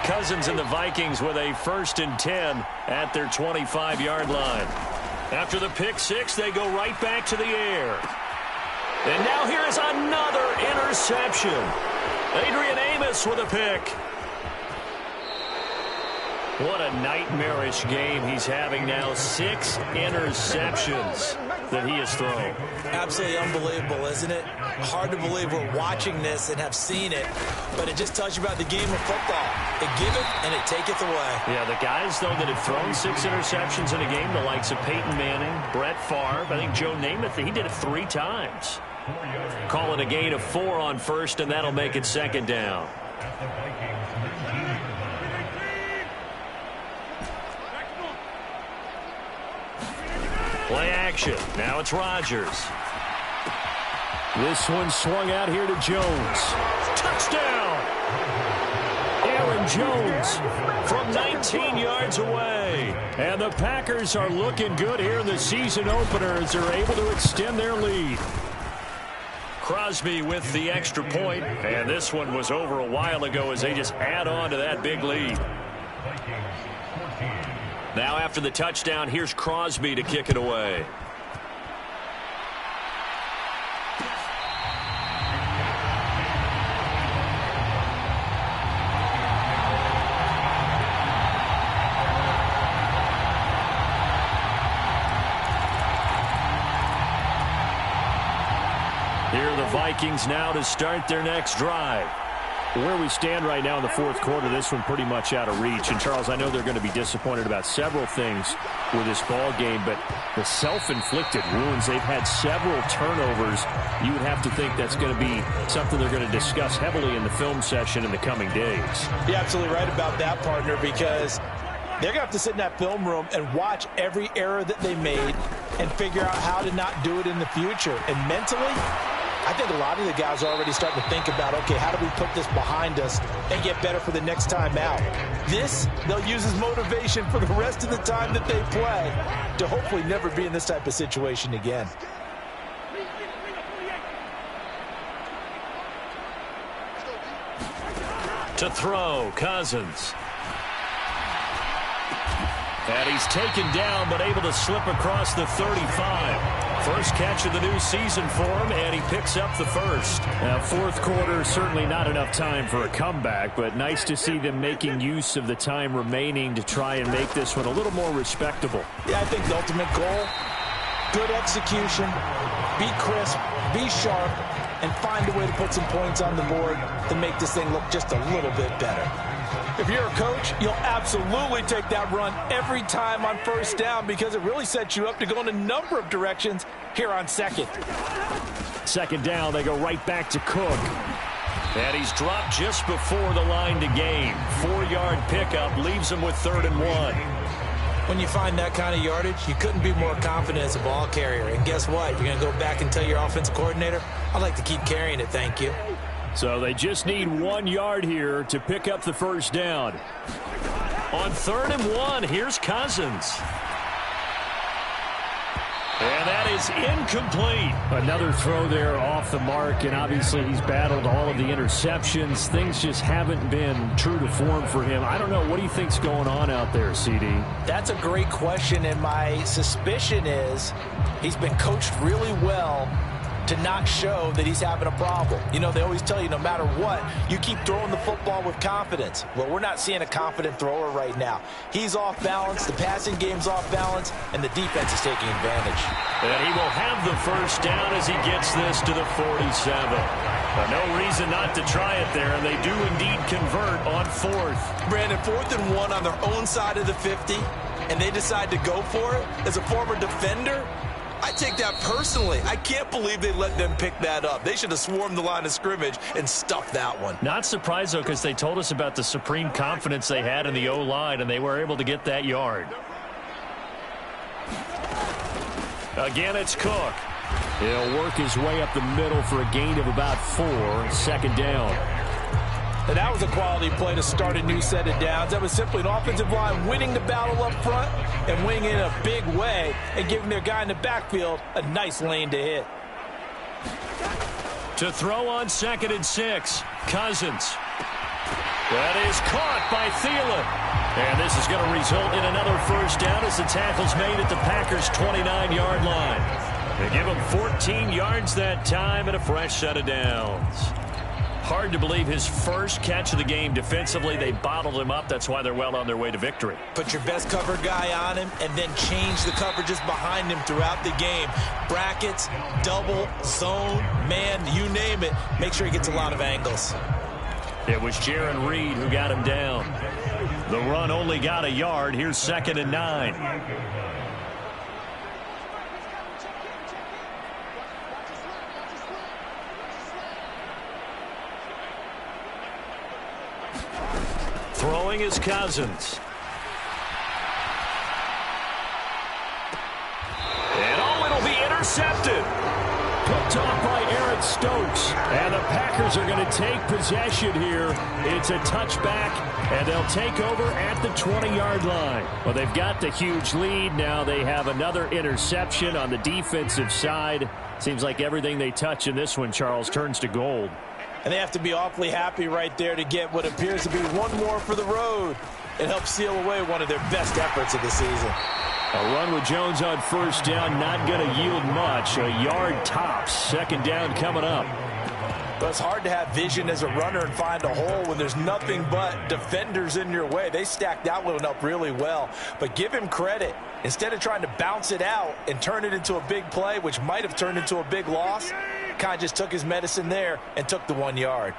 Cousins and the Vikings with a 1st and 10 at their 25-yard line. After the pick six, they go right back to the air. And now here is another interception. Adrian Amos with a pick. What a nightmarish game he's having now. 6 interceptions that he has thrown. Absolutely unbelievable, isn't it? Hard to believe we're watching this and have seen it, but it just tells you about the game of football. It giveth and it taketh away. Yeah, the guys, though, that have thrown 6 interceptions in a game, the likes of Peyton Manning, Brett Favre, I think Joe Namath, he did it 3 times. Call it a gain of 4 on first, and that'll make it 2nd down. Play action. Now it's Rodgers. This one swung out here to Jones. Touchdown! Aaron Jones from 19 yards away. And the Packers are looking good here in the season opener as they're able to extend their lead. Crosby with the extra point, and this one was over a while ago as they just add on to that big lead. Now after the touchdown, here's Crosby to kick it away. Here are the Vikings now to start their next drive. Where we stand right now in the fourth quarter, this one pretty much out of reach. And, Charles, I know they're going to be disappointed about several things with this ball game, but the self-inflicted wounds, they've had several turnovers. You would have to think that's going to be something they're going to discuss heavily in the film session in the coming days. You're absolutely right about that, partner, because they're going to have to sit in that film room and watch every error that they made and figure out how to not do it in the future. And mentally, I think a lot of the guys are already starting to think about, okay, how do we put this behind us and get better for the next time out? This, they'll use as motivation for the rest of the time that they play to hopefully never be in this type of situation again. To throw, Cousins. And he's taken down, but able to slip across the 35. First catch of the new season for him, and he picks up the first. Now, fourth quarter, certainly not enough time for a comeback, but nice to see them making use of the time remaining to try and make this one a little more respectable. Yeah, I think the ultimate goal, good execution, be crisp, be sharp, and find a way to put some points on the board to make this thing look just a little bit better. If you're a coach, you'll absolutely take that run every time on first down because it really sets you up to go in a number of directions here on second. Second down, they go right back to Cook. And he's dropped just before the line to gain. 4-yard pickup leaves him with 3rd and 1. When you find that kind of yardage, you couldn't be more confident as a ball carrier. And guess what? You're going to go back and tell your offensive coordinator, I'd like to keep carrying it, thank you. So they just need 1 yard here to pick up the first down. On 3rd and 1, here's Cousins. And that is incomplete. Another throw there off the mark, and obviously he's battled all of the interceptions. Things just haven't been true to form for him. I don't know. What do you think's going on out there, CD? That's a great question, and my suspicion is he's been coached really well to not show that he's having a problem. You know, they always tell you no matter what, you keep throwing the football with confidence. Well, we're not seeing a confident thrower right now. He's off balance, the passing game's off balance, and the defense is taking advantage. And he will have the first down as he gets this to the 47. No reason not to try it there, and they do indeed convert on 4th. Brandon, 4th and 1 on their own side of the 50, and they decide to go for it. As a former defender, I take that personally. I can't believe they let them pick that up. They should have swarmed the line of scrimmage and stuffed that one. Not surprised, though, because they told us about the supreme confidence they had in the O-line, and they were able to get that yard. Again, it's Cook. He'll work his way up the middle for a gain of about 4. 2nd down. And that was a quality play to start a new set of downs. That was simply an offensive line winning the battle up front and winning in a big way and giving their guy in the backfield a nice lane to hit. To throw on 2nd and 6, Cousins. That is caught by Thielen. And this is going to result in another first down as the tackle's made at the Packers' 29-yard line. They give him 14 yards that time and a fresh set of downs. Hard to believe his first catch of the game defensively. They bottled him up. That's why they're well on their way to victory. Put your best cover guy on him and then change the coverages behind him throughout the game. Brackets, double, zone, man, you name it. Make sure he gets a lot of angles. It was Jaron Reed who got him down. The run only got a yard. Here's 2nd and 9. Throwing is Cousins. And it'll be intercepted. Picked off by Eric Stokes. And the Packers are going to take possession here. It's a touchback, and they'll take over at the 20-yard line. Well, they've got the huge lead. Now they have another interception on the defensive side. Seems like everything they touch in this one, Charles, turns to gold. And they have to be awfully happy right there to get what appears to be one more for the road. It helps seal away one of their best efforts of the season. A run with Jones on first down, not going to yield much. A yard tops. 2nd down coming up. But it's hard to have vision as a runner and find a hole when there's nothing but defenders in your way. They stacked that one up really well. But give him credit. Instead of trying to bounce it out and turn it into a big play, which might have turned into a big loss, kind of just took his medicine there and took the 1 yard.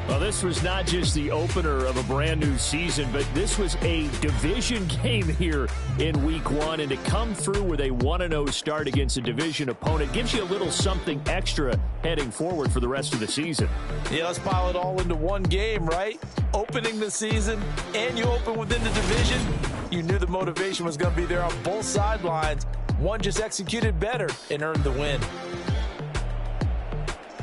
Well, this was not just the opener of a brand new season, but this was a division game here in week 1. And to come through with a 1-0 start against a division opponent gives you a little something extra heading forward for the rest of the season. Yeah, let's pile it all into one game, right? Opening the season, and you open within the division. You knew the motivation was going to be there on both sidelines. One just executed better and earned the win.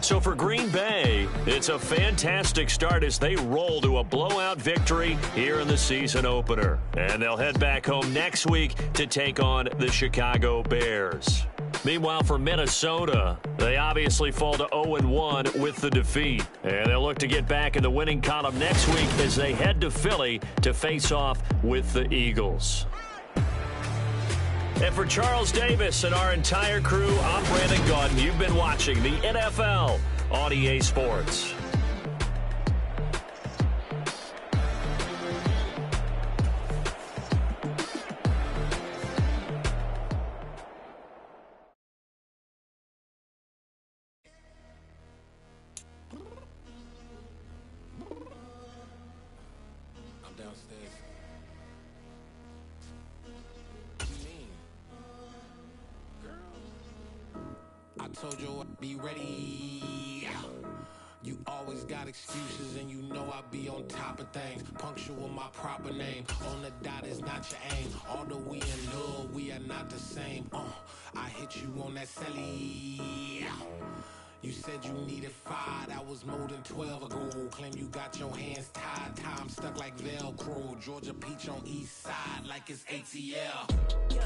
So for Green Bay, it's a fantastic start as they roll to a blowout victory here in the season opener. And they'll head back home next week to take on the Chicago Bears. Meanwhile, for Minnesota, they obviously fall to 0-1 with the defeat. And they'll look to get back in the winning column next week as they head to Philly to face off with the Eagles. And for Charles Davis and our entire crew, I'm Brandon Gaudin. You've been watching the NFL on EA Sports. I'm downstairs. I told you I'd be ready. You always got excuses and you know I be on top of things. Punctual my proper name. On the dot is not your aim. Although we in love, we are not the same. I hit you on that celly. You said you needed 5, that was more than 12 ago. Claim you got your hands tied, time stuck like Velcro. Georgia peach on east side like it's ATL.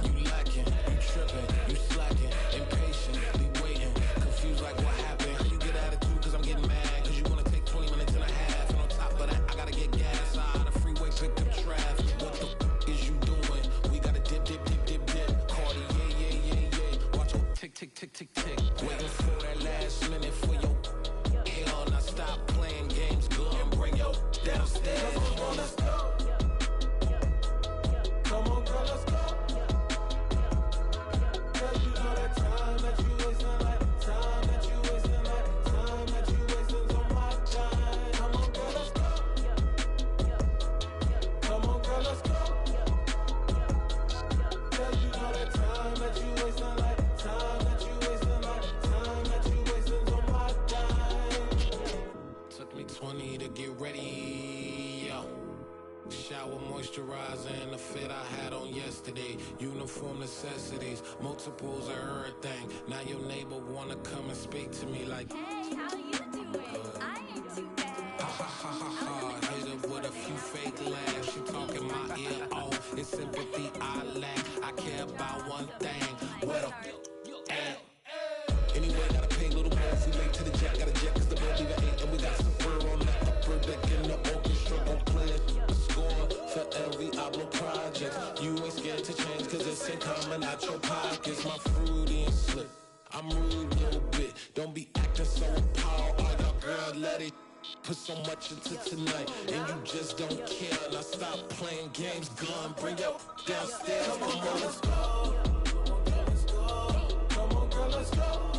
You lacking, you tripping, you slacking, impatient, be waiting, confused like what happened. How you get attitude cause I'm getting mad, cause you wanna take 20 minutes and a half. And on top of that, I gotta get gas out of the freeway, pick up traffic. What the is you doing? We gotta dip, dip, dip, dip, dip. Cardi, yeah. Watch your tick, tick, tick, tick, tick. Waiting for that last minute for your hell. Now stop playing games, go and bring your downstairs. Come on, let's go. Come on, girl, let's go. Cause you know that time that you wasting, like time that you wasting, like time that you wasting's on my time. Come on, girl, let's go. Come on, girl, let's go. Cause you know that time that you wasting, like time that you wasting, like time that you wasting's on my time. Took me 20 to get ready. Shower moisturizer and the fit I had on yesterday. Uniform necessities, multiples of everything. Now your neighbor wanna come and speak to me like, hey, how you doing? I ain't too bad. ha ha ha ha ha. Hit her with a few fake laughs. She talking my ear off. It's sympathy I lack. I care about one thing. What up? Anyway, gotta pay a little more if we late to the jet. Got a jet cause the boat leave at 8. And we got some fur on the upper deck in the orchestra. Gon' play a score for every album project. You ain't scared to change cause it's ain't coming out your pockets. My fruity and slip. I'm rude a little bit. Don't be acting so appalled. All y'all girl, let it put so much into tonight. And you just don't care. Now stop playing games, gun. Bring your downstairs. Come on, let's go. Come on, girl, let's go.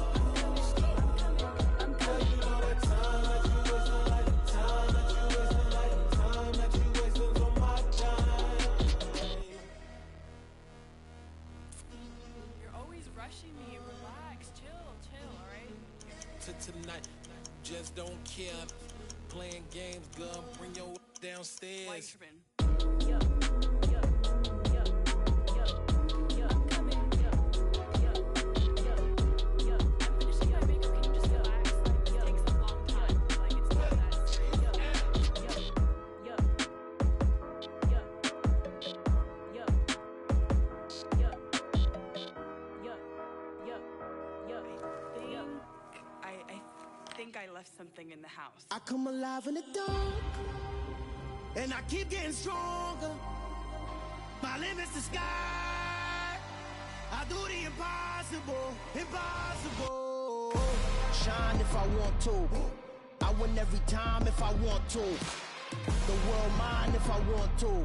Tonight, just don't care. Playing games, gun, bring your downstairs. I left something in the house. I come alive in the dark, and I keep getting stronger. My limit's the sky. I do the impossible, impossible. Shine if I want to. I win every time if I want to. The world mine if I want to.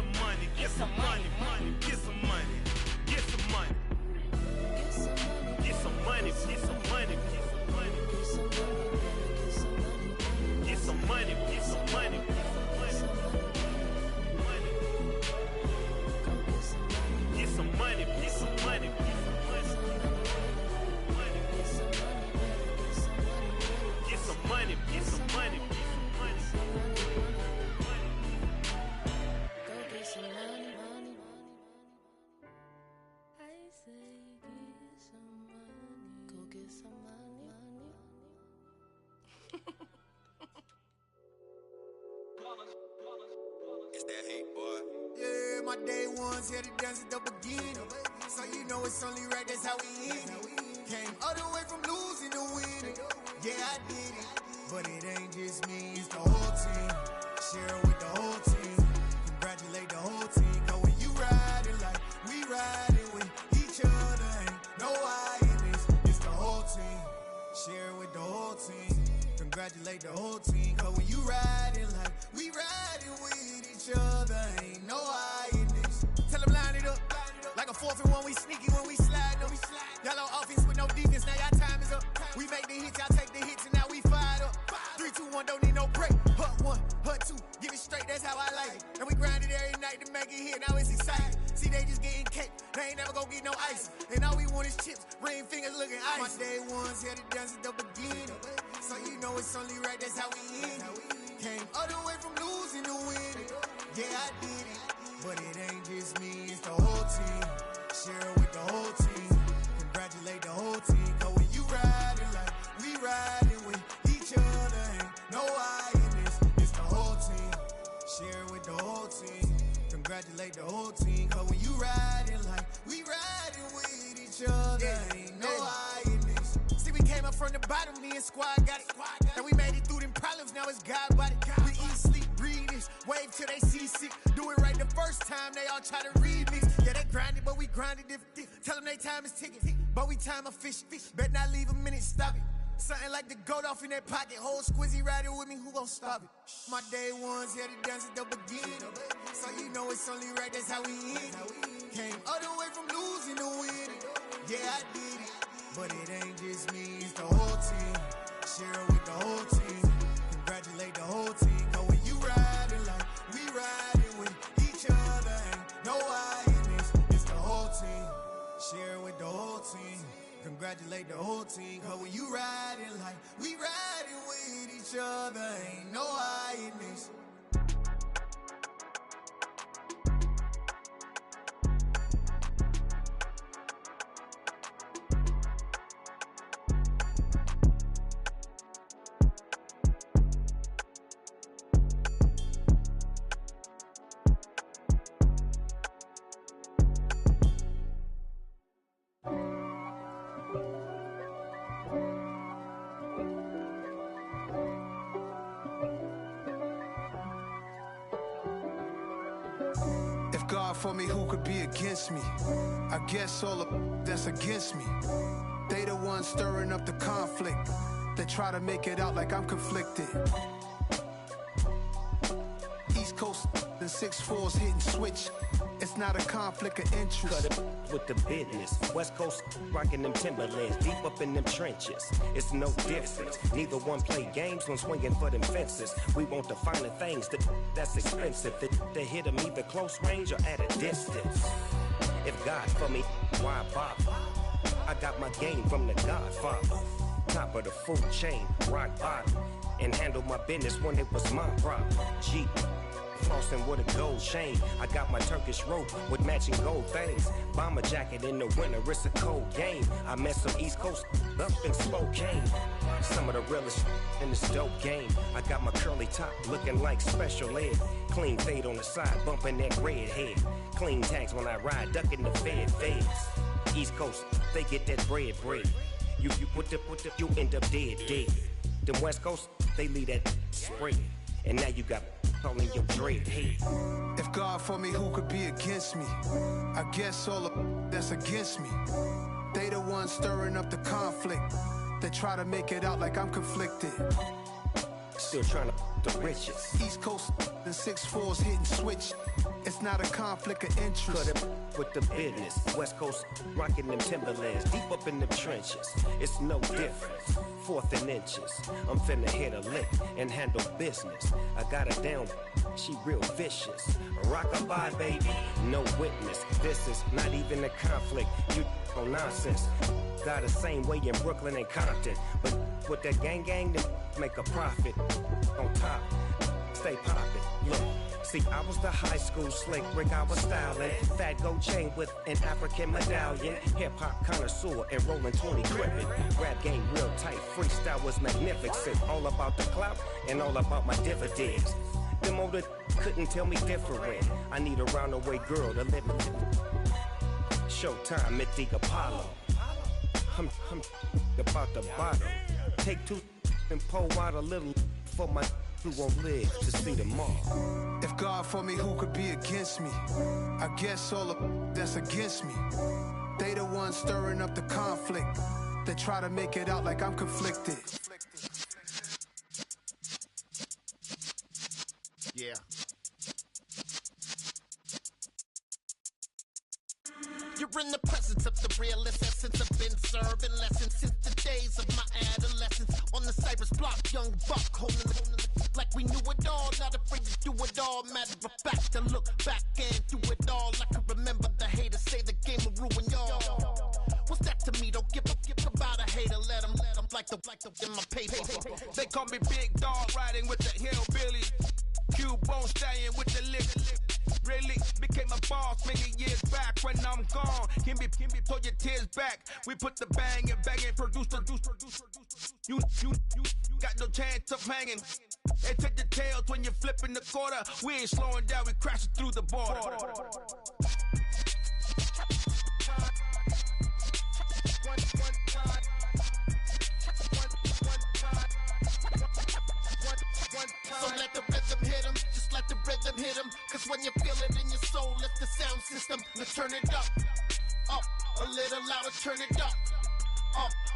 My day ones here to dance at the beginning. So you know it's only right, that's how we end it. Came all the way from losing to winning. Yeah, I did it. But it ain't just me, it's the whole team. Share it with the whole team. Congratulate the whole team. Cause when you riding like we riding with each other, ain't no I in this. It's the whole team. Share it with the whole team. Congratulate the whole team. Cause when you riding like we riding with each other, ain't no I in this. Tell them line it up. Like a 4th and 1, we sneaky when we slide them. Yellow offense with no defense, now y'all time is up. We make the hits, y'all take the hits, and now we fired up. 3, 2, 1, don't need no break. Hut 1, hut 2, give it straight, that's how I like it. And we grind it every night to make it hit, now it's exciting. See, they just getting cake, they ain't never gonna get no ice. And all we want is chips, ring fingers looking ice. My day ones here to dance at the beginning. So you know it's only right, that's how we end it. Came all the way from losing to winning. Yeah, I did it. But it ain't just me, it's the whole team. Share it with the whole team. Congratulate the whole team. Cause when you riding like we riding with each other, ain't no I in this. It's the whole team. Share it with the whole team. Congratulate the whole team. Cause when you riding like we riding with each other, ain't no I in this. See, we came up from the bottom, me and squad got it. And we made it through them problems, now it's God body. We eat, sleep, breathe this. Wave till they seasick. Do it right the first time, they all try to remix. Yeah, they grinded, but we grinded different. Tell them they time is ticking, but we time a fish. Bet not leave a minute, stop it. Something like the goat off in their pocket. Whole squizzy riding with me, who gon' stop it? My day ones here to dance at the beginning. So you know it's only right, that's how we end it. Came all the way from losing to winning. Yeah, I did it. But it ain't just me, it's the whole team. Share it with the whole team. Congratulate the whole team. Cause when you riding like we riding with each other, ain't no I in this. It's the whole team. Share it with the whole team. Congratulate the whole team. Cause when you riding like we riding with each other, ain't no I in this. God for me, who could be against me? I guess all of that's against me. They the ones stirring up the conflict. They try to make it out like I'm conflicted. East Coast and 6'4's hitting switch. It's not a conflict of interest. Cut it with the business. West Coast rocking them Timberlands, deep up in them trenches. It's no difference. Neither one play games when swinging for them fences. We want the finer things that's expensive. They hit them either close range or at a distance. If God for me, why bother? I got my game from the Godfather. Top of the food chain, rock bottom. And handle my business when it was my problem. Jeep. Flossing with a gold chain. I got my Turkish rope with matching gold things. Bomber jacket in the winter, it's a cold game. I met some East Coast up in Spokane. Some of the realest in this dope game. I got my curly top looking like special ed. Clean fade on the side, bumping that red head. Clean tags when I ride, ducking the feds. East Coast, they get that bread. You you end up dead. Them West Coast, they leave that spread. And now you got all in your dread head. If God for me, who could be against me? I guess all of that's against me. They the ones stirring up the conflict. They try to make it out like I'm conflicted. Still trying to the riches. East Coast and 6'4's hitting switch. It's not a conflict of interest. Cut it with the business. West Coast rocking them Timberlands, deep up in them trenches. It's no difference. 4th and inches. I'm finna hit a lick and handle business. I got her down, she real vicious. Rockabye, baby, no witness. This is not even a conflict. You on nonsense. Got the same way in Brooklyn and Compton, but with that gang, then make a profit. On top, stay poppin'. Look. See, I was the high school slick Rick, I was styling. Fat gold chain with an African medallion. Hip-hop connoisseur and rolling 20 gripping. Rap game real tight, freestyle was magnificent. All about the clout and all about my dividends. Them older couldn't tell me different. I need a roundaway girl to live with. Showtime at the Apollo. I'm about the bottom. Take two and pour out a little for my who won't live to see tomorrow. If God for me, who could be against me? I guess all of that's against me. They the ones stirring up the conflict. They try to make it out like I'm conflicted. Yeah. You're in the presence of the realest essence. I've been serving lessons since the days of my adolescence. On the Cypress block, young buck holding the like we knew it all. Not afraid to do it all. Matter of fact, to look back and do it all. I can remember the haters say the game will ruin y'all. What's that to me? Don't give about a hater. Let them like the in my paper. They call me Big Dog, riding with the hillbilly. Q-Bone stallion with the lip. Really became a boss many years back. When I'm gone, can be pull your tears back. We put the bang and produce. You got no chance of hanging. And take the tails when you're flipping the quarter. We ain't slowing down, we crashing through the border. So let the rhythm hit him, just let the rhythm hit him. Cause when you feel it in your soul, lift the sound system. Now turn it up, a little louder, turn it up,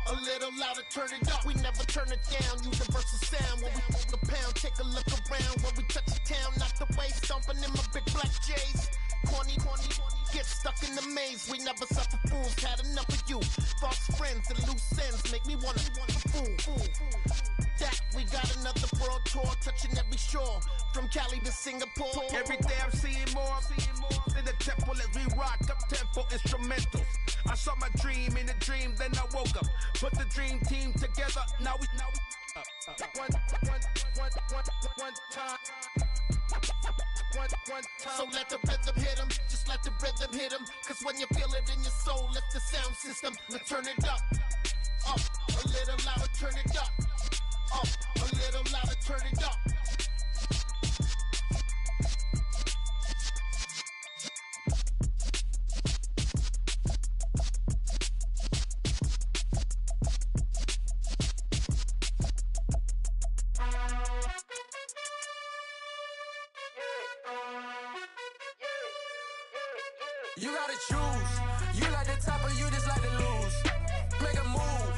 a little louder, turn it up. We never turn it down, universal sound. When we move the pound, take a look around. When we touch the town, knock the way, stomping in my big black J's. Corny, get stuck in the maze. We never suffer fools, had enough of you. False friends and loose ends make me wanna fool. That we got another world tour, touching every shore, from Cali to Singapore. Every day I'm seeing more in the temple as we rock up tempo instrumentals. I saw my dream in a dream, then I woke up. Put the dream team together, now we one time. So let the rhythm hit him, just let the rhythm hit him. Cause when you feel it in your soul, lift the sound system. Now turn it up, a little louder, turn it up, a little louder, turn it up. You gotta choose. You like the top or you just like to lose. Make a move.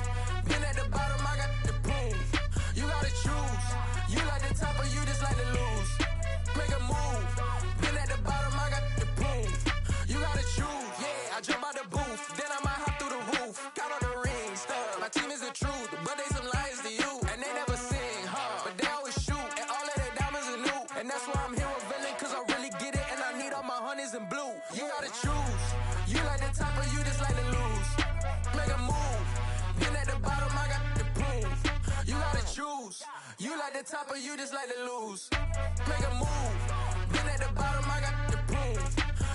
Been at the bottom, I got the proof. You gotta choose. You like the top or you just like to lose. Make a move. Been at the bottom, I got the proof. You gotta choose. Yeah, I jump out the booth, then I might hop through the roof. Count all the rings, stuff. My team is the truth, but they some liars to you. And they never sing, but they always shoot. And all of their diamonds are new. And that's why I'm here with villain, cause I really get it. And I need all my honeys in blue. You gotta choose. You like the top or you just like to lose. Make a move. Been at the bottom, I got the proof. You gotta choose. You like the top or you just like to lose. Make a move. Been at the bottom, I got the proof.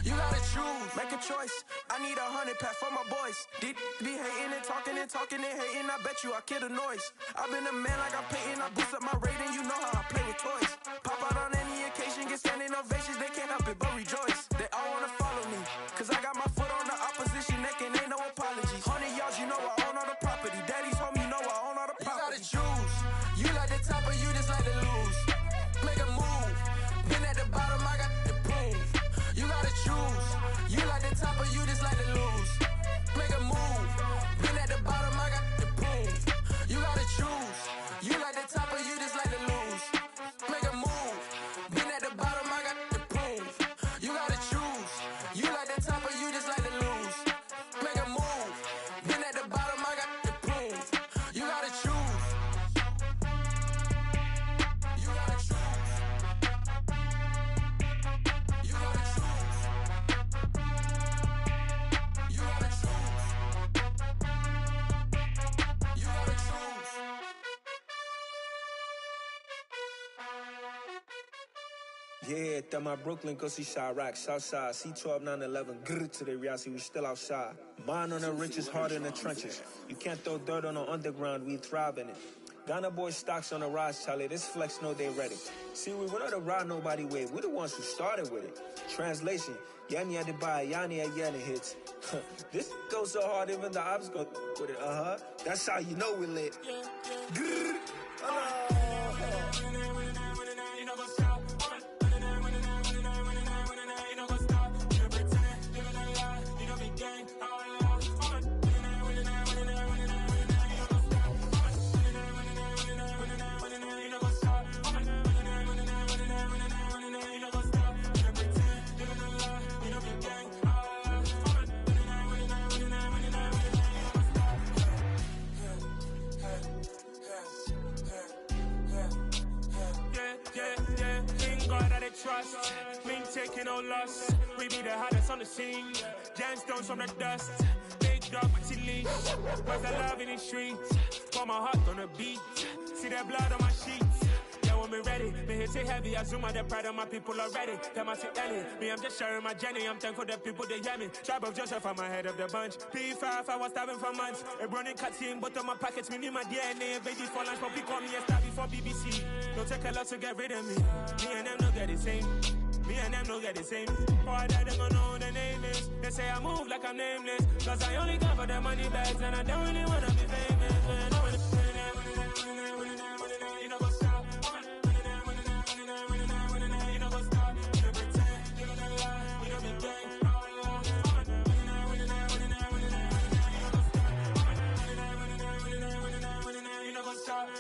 You gotta choose. Make a choice. I need 100 pack for my boys. Deep be hating and talking and hating. I bet you I kill the noise. I've been a man like I'm Peyton. I boost up my rating. You know how I play with toys. Pop out on any occasion, get standing ovations. They can't help it but rejoice. They all wanna follow me, cause I got my foot on the opposition neck and ain't no apologies. 100 yards, you know I own all the property. Daddy's home, you know I own all the property. You gotta choose. You like the top or you just like to lose. Make a move. Been at the bottom, I got the proof. You gotta choose. You like the top or you just like to lose. Make a move. Been at the bottom, I got the proof. You gotta choose. You like the top or you just like to lose. Make a move. Been at the bottom, I got the proof. You gotta choose. You like the top or you just like to lose. Make a move. Been at the bottom, I got the proof. You gotta choose. You gotta choose. You gotta choose. You gotta choose. You gotta choose. Yeah, that my Brooklyn, go see Chirac, Southside, C12, 911, grr to the reality, we still outside. Mine on the riches, hard in the trenches. You can't throw dirt on the underground, we thrive in it. Ghana boy stocks on the rise, Charlie. This flex know they ready. See, we're not to ride nobody with. We're the ones who started with it. Translation, Yani had to buy, Yani had Yanni hits. This goes so hard, even the ops go with it. That's how you know we lit. Grrr. Trust, we ain't taking no loss. We be the hottest on the scene. Gemstones from the dust. Big dog with your leash. Cause I love in the streets. Pour my heart on the beat. See that blood on my sheets. Yeah, when we ready, me hit it heavy. I zoom out the pride of my people already. Them I see Ellie. Me, I'm just sharing my journey. I'm thankful the people they hear me. Tribe of Joseph, I'm ahead of the bunch. P5, I was starving for months. A running cutscene, but on my pockets, me need my DNA. Baby for lunch, but call me a star before BBC. Don't take a lot to get rid of me. Me and them don't get the same. Me and them don't get the same. For I die, they gon' know who the name is. They say I move like I'm nameless. Cause I only come for the money bags. And I don't really wanna be famous. But I wanna you know what's up. You know what's up. You know pretend. You know the lie. You know the gang. You know what's up.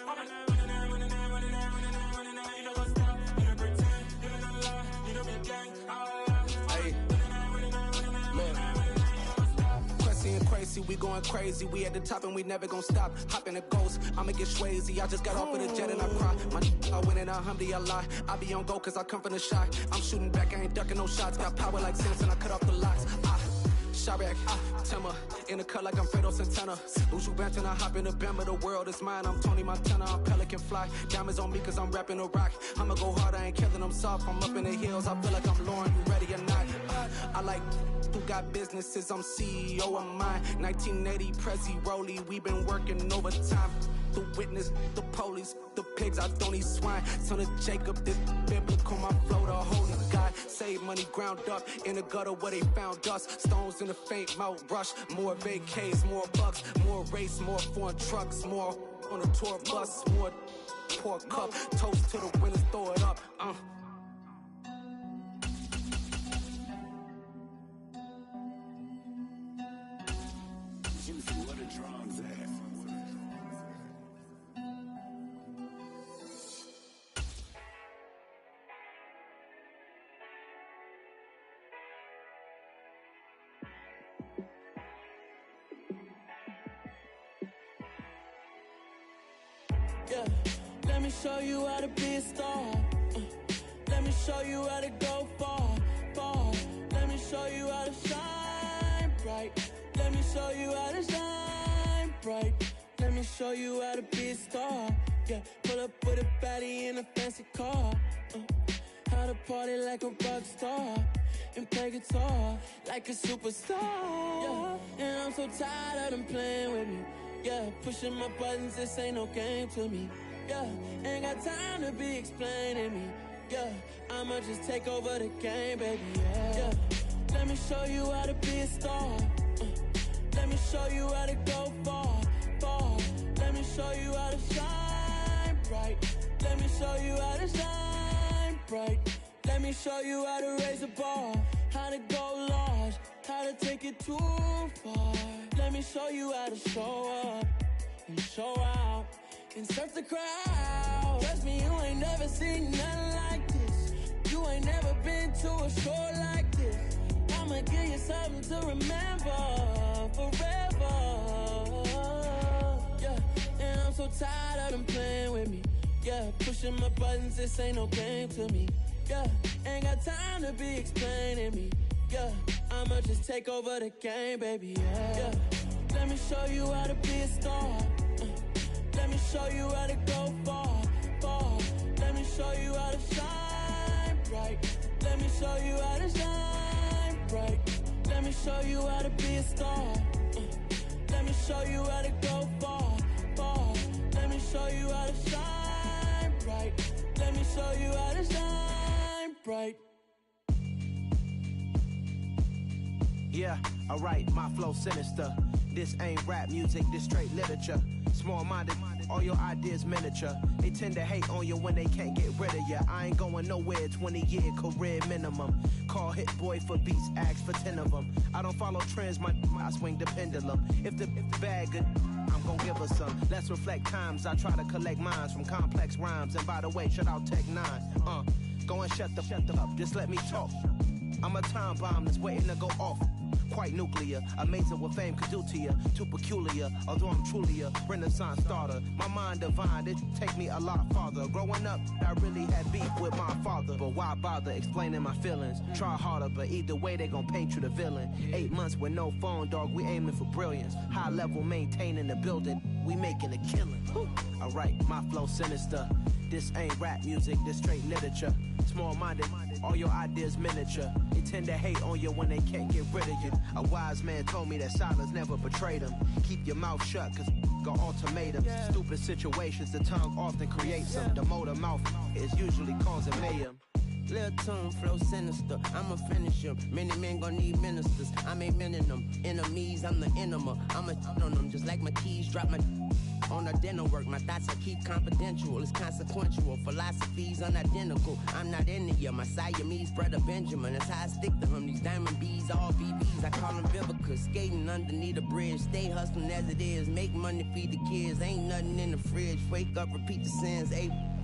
Crazy, we going crazy. We at the top and we never gonna stop. Hop in a ghost, I'ma get swayzy. I just got off of the jet and I cry. I win in a Humvee, I lie. I be on go cause I come from the shot. I'm shooting back, I ain't ducking no shots. Got power like Samson, I cut off the locks. Shabak, Timmer, in the cut like I'm Fredo Santana. Uju Banton, I hop in the Bama, the world is mine. I'm Tony Montana, I'm Pelican Fly. Diamonds on me cause I'm rapping a rock. I'ma go hard, I ain't killing them soft. I'm up in the hills, I feel like I'm Lauren, you ready or not? I like who got businesses, I'm CEO of mine. 1980 Prezi Rolly, we been working overtime. The witness, the police, the pigs, I don't eat swine. Son of Jacob, this biblical, my flow, the holy God. Save money ground up in the gutter where they found us. Stones in the faint mouth rush. More vacays, more bucks, more race, more foreign trucks, more on a tour bus, more pour cup. Toast to the winners, throw it up. Where the drums at? Yeah, let me show you how to be a star. Let me show you how to go far, far. Let me show you how to shine bright. Let me show you how to shine bright. Let me show you how to be a star. Yeah, pull up with a baddie in a fancy car. How to party like a rock star and play guitar like a superstar. Yeah, and I'm so tired of them playing with me. Yeah, pushing my buttons, this ain't no game to me. Yeah, ain't got time to be explaining me. Yeah, I'ma just take over the game, baby. Yeah, let me show you how to be a star. Let me show you how to go far, far. Let me show you how to shine bright. Let me show you how to shine bright. Let me show you how to raise a bar, how to go large, how to take it too far. Let me show you how to show up and show out and surf the crowd. Trust me, you ain't never seen nothing like this. You ain't never been to a show like this. I'ma give you something to remember forever. Yeah, and I'm so tired of them playing with me. Yeah, pushing my buttons, this ain't no game to me. Yeah, ain't got time to be explaining me. Yeah, I'ma just take over the game, baby. Yeah, let me show you how to be a star. Let me show you how to go far, far. Let me show you how to shine bright. Let me show you how to shine bright. Let me show you how to be a star. Let me show you how to go far, far. Let me show you how to shine bright. Let me show you how to shine bright. Yeah, alright, my flow sinister. This ain't rap music, this straight literature. Small-minded, all your ideas miniature. They tend to hate on you when they can't get rid of you. I ain't going nowhere, 20-year career minimum. Call Hit Boy for beats, ask for 10 of them. I don't follow trends, I swing the pendulum. If the bag good, I'm gon' give her some. Let's reflect times, I try to collect minds from complex rhymes. And by the way, shout out Tech 9. Go and shut the up, just let me talk. I'm a time bomb that's waiting to go off. Quite nuclear, amazing what fame could do to you. Too peculiar, although I'm truly a renaissance starter. My mind divine, it take me a lot farther. Growing up, I really had beef with my father. But why bother explaining my feelings? Try harder, but either way they gon' paint you the villain. 8 months with no phone, dog, we aiming for brilliance. High level maintaining the building, we making a killing. Alright, my flow sinister. This ain't rap music, this straight literature. Small-minded, all your ideas miniature. They tend to hate on you when they can't get rid of you. A wise man told me that silence never betrayed him. Keep your mouth shut, cause got ultimatums. Stupid situations, the tongue often creates them. The motor mouth is usually causing mayhem. Lil' tune, flow sinister, I'ma finish him. Many men gon' need ministers, I'm a men in them. Enemies, I'm the enema, I'ma on them. Just like my keys, drop my on the dinner work. My thoughts I keep confidential, it's consequential. Philosophies unidentical, I'm not into you. My Siamese brother Benjamin, that's how I stick to him. These diamond bees, all BBs, I call them Vivica. Skating underneath the bridge, stay hustling as it is. Make money, feed the kids, ain't nothing in the fridge. Wake up, repeat the sins,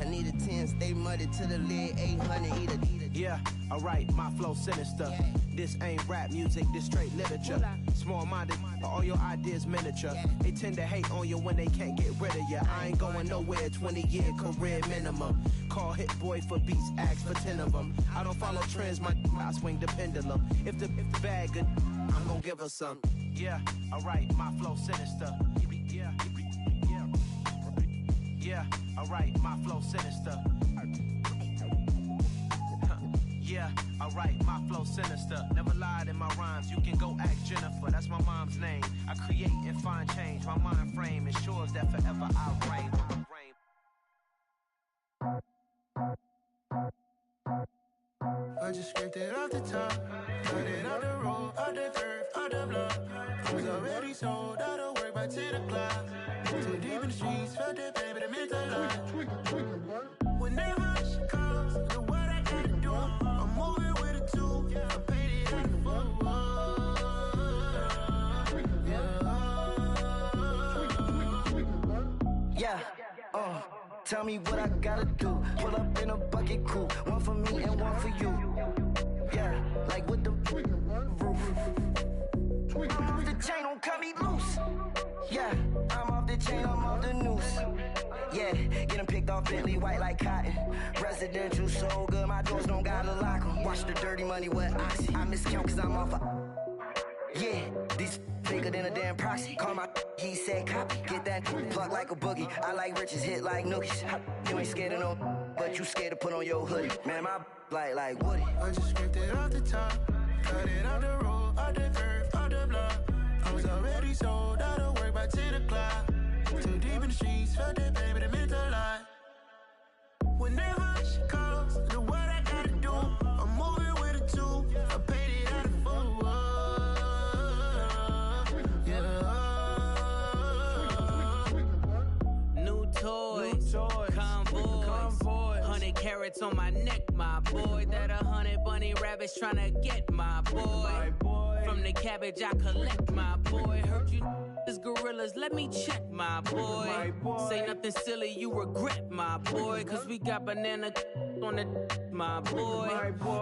I need a 10, stay muddy to the lid, 800, eat it. Yeah, alright, my flow sinister. This ain't rap music, this straight literature. Small-minded, all your ideas miniature. They tend to hate on you when they can't get rid of you. I ain't going nowhere, 20-year career minimum. Call Hit Boy for beats, ask for 10 of them. I don't follow trends, I swing the pendulum. If the bag good, I'm gon' give her some. Yeah, alright, my flow sinister. Yeah, alright, my flow sinister. Yeah, alright, my flow sinister. Never lied in my rhymes, you can go ask Jennifer, that's my mom's name. I create and find change, my mind frame ensures that forever I reign. I just scraped it off the top, cut it out the road, out the curve, out the block. I was already sold, out of work by 10 o'clock. Too deep in the streets, felt that pain, but it meant a lot. Whenever she calls, the what I gotta do, I'm moving with a two, I paid it out the full. Yeah, tell me what I gotta do. Pull up in a bucket crew, one for me and one for you. Yeah, like with the roof. I'm off the chain, don't cut me loose. Yeah, I'm off the chain, I'm off the noose. Yeah, getting picked off Bentley, white like cotton. Residential so good, my doors don't gotta lock 'em. Watch the dirty money with oxy. I miscount cause I'm off yeah, these bigger than a damn proxy. Call my he said copy. Get that plug like a boogie. I like riches, hit like nookies. You ain't scared of no, but you scared to put on your hoodie. Man, my like Woody. I just scraped it off the top, cut it out the road, out the curve, out the block. I was already sold, out of work by 10 o'clock. Too deep in the streets, felt that pain, but it meant a lot. Whenever she calls, the what I gotta do, I'm moving with a two, I paid it out of full. New toys, convoy, 100 carats on my neck, my boy. That 100 bunny rabbits tryna get my boy. From the cabbage I collect, my boy. Heard you is gorillas, let me check, my boy. Say nothing silly, you regret, my boy. Cause we got banana on the my boy.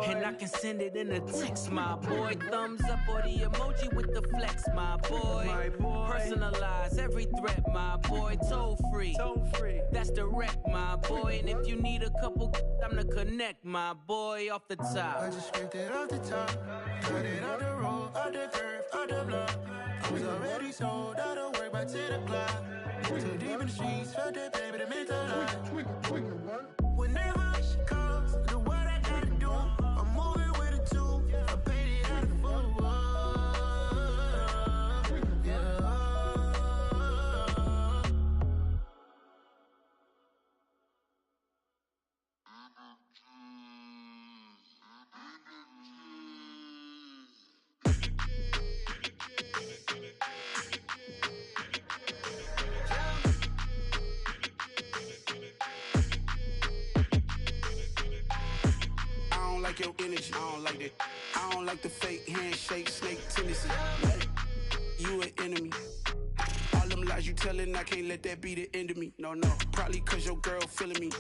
And I can send it in a text, my boy. Thumbs up or the emoji with the flex, my boy. Personalize every threat, my boy. Toll free, that's direct, my boy. And if you need a couple, I'm the connect, my boy. Off the top, I just scraped it off the top, cut it out the road, out the curve, out the block. I was already sold, out of work by 10 o'clock. Too deep in the streets, felt that pain, but it meant a lot. Whenever she calls, the what I gotta do, I'm moving with a two, I paid it out of full. like your energy. I don't like that. I don't like the fake handshake, snake tendency. You an enemy. All them lies you telling, I can't let that be the end of me. No, probably cause your girl feeling me.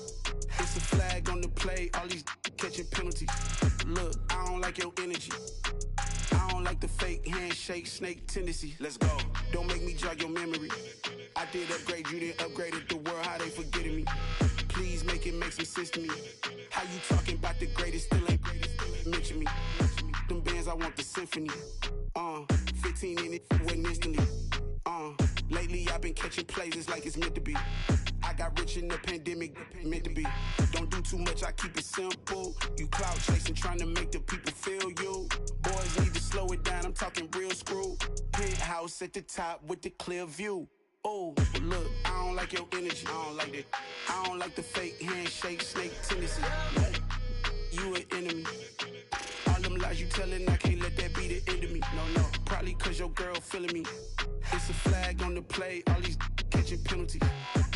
It's a flag on the play, all these catching penalties. Look, I don't like your energy. I don't like the fake handshake, snake tendency. Let's go. Don't make me jog your memory. I did upgrade, you didn't upgrade it. The world, how they forgetting me. Please make it make some sense to me. How you talking about the greatest, still ain't mention me. Them bands, I want the symphony. 15 in it, went instantly. Lately I've been catching plays, it's like it's meant to be. I got rich in the pandemic, meant to be. Don't do too much, I keep it simple. You clout chasing, trying to make the people feel you. Boys need to slow it down, I'm talking real screw. Penthouse at the top with the clear view. Oh, look, I don't like your energy. I don't like that. I don't like the fake handshake, snake tendency. You an enemy. All them lies you telling, I can't let that be the end of me. No, probably cause your girl feeling me. It's a flag on the play, all these catching penalties.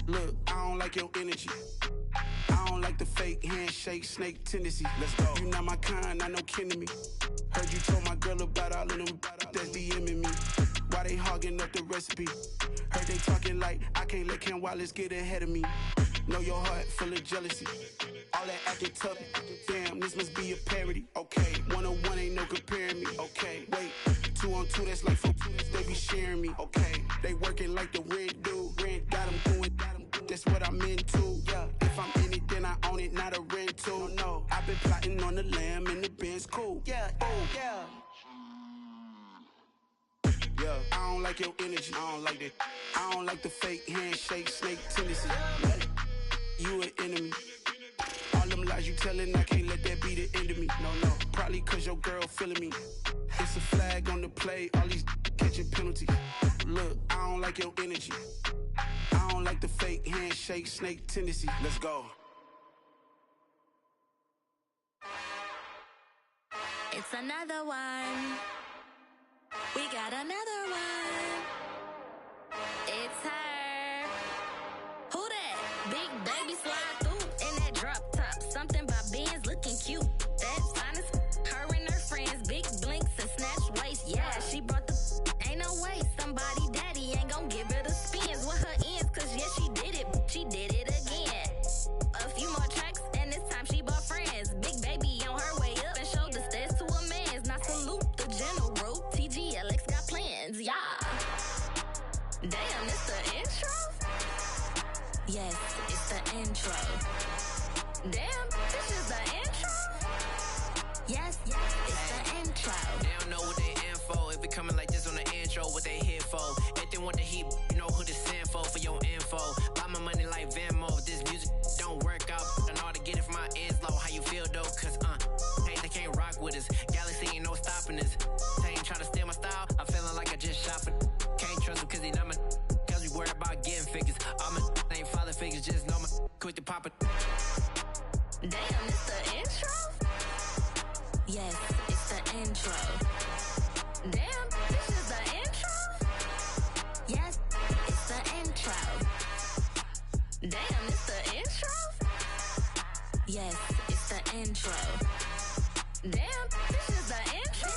Look, I don't like your energy. I don't like the fake handshake, snake tendency. Let's go. You not my kind, I know kin to me. Heard you told my girl about all of them that's DMing me. Why they hogging up the recipe? Heard they talking like I can't let Ken Wallace get ahead of me. Know your heart full of jealousy. All that acting tough, damn, this must be a parody. Okay, 101 ain't no comparing me. Okay, wait, 2 on 2, that's like 4, they be sharing me. Okay, they working like the rent do. Rent got them doing, that's what I'm into. Yeah, if I'm in it, then I own it, not a rental. No, I've been plotting on the lamb and the Benz cool. Yeah, yeah. Yeah, I don't like your energy. I don't like that. I don't like the fake handshake, snake tendency. You an enemy. All them lies you telling, I can't let that be the end of me. No, probably cause your girl feeling me. It's a flag on the play, all these catching penalties. Look, I don't like your energy. I don't like the fake handshake, snake tendency. Let's go. It's another one. We got another one. It's her. Who that? Big baby slide through in that drop top. Something by Benz looking cute. That's honest. Her and her friends, big blinks and snatch waist. Yeah, she brought the. Ain't no way somebody daddy ain't gon' give her the spins with her ends. Cause yeah, she did it. She did it again. A few more tracks and this time she bought friends. Big baby on her way up and showed the stairs to a man's. Now salute the general. TGLX got plans, yeah. Damn, it's the intro? Yes, it's the intro. Damn, this is the intro? Yes, it's the intro. They don't know what they in for. If it coming like this on the intro, what they here for? If they want the heat, you know who to send for your info. Buy my money like Venmo. If this music don't work out, I know how to get it from my ends low. How you feel though? Cause hey, they can't rock with us. Galaxy ain't no stopping us. They ain't try to steal my style. I'm feeling like I just shot for. Can't trust him cause he not my. Cause we worried about getting figures. All my ain't father figures, just know my quick to pop it. Damn, it's the intro? Yes, it's the intro. Damn, this is the intro? Yes, it's the intro. Damn, it's the intro? Yes, it's the intro. Damn, this is the intro?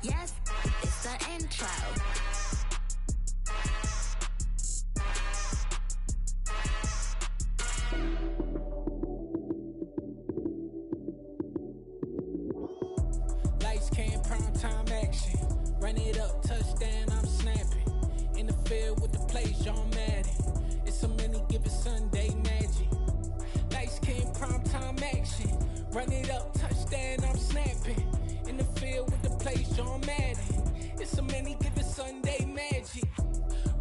Yes, it's the intro. Lights came, prime time action. Run it up, touchdown, I'm snapping. In the field with the plays, John Madden. It's so many, give it Sunday magic. Lights came, prime time action. Run it up, touchdown, I'm snapping. In the field with the plays, John Madden. It's so many, give it Sunday magic.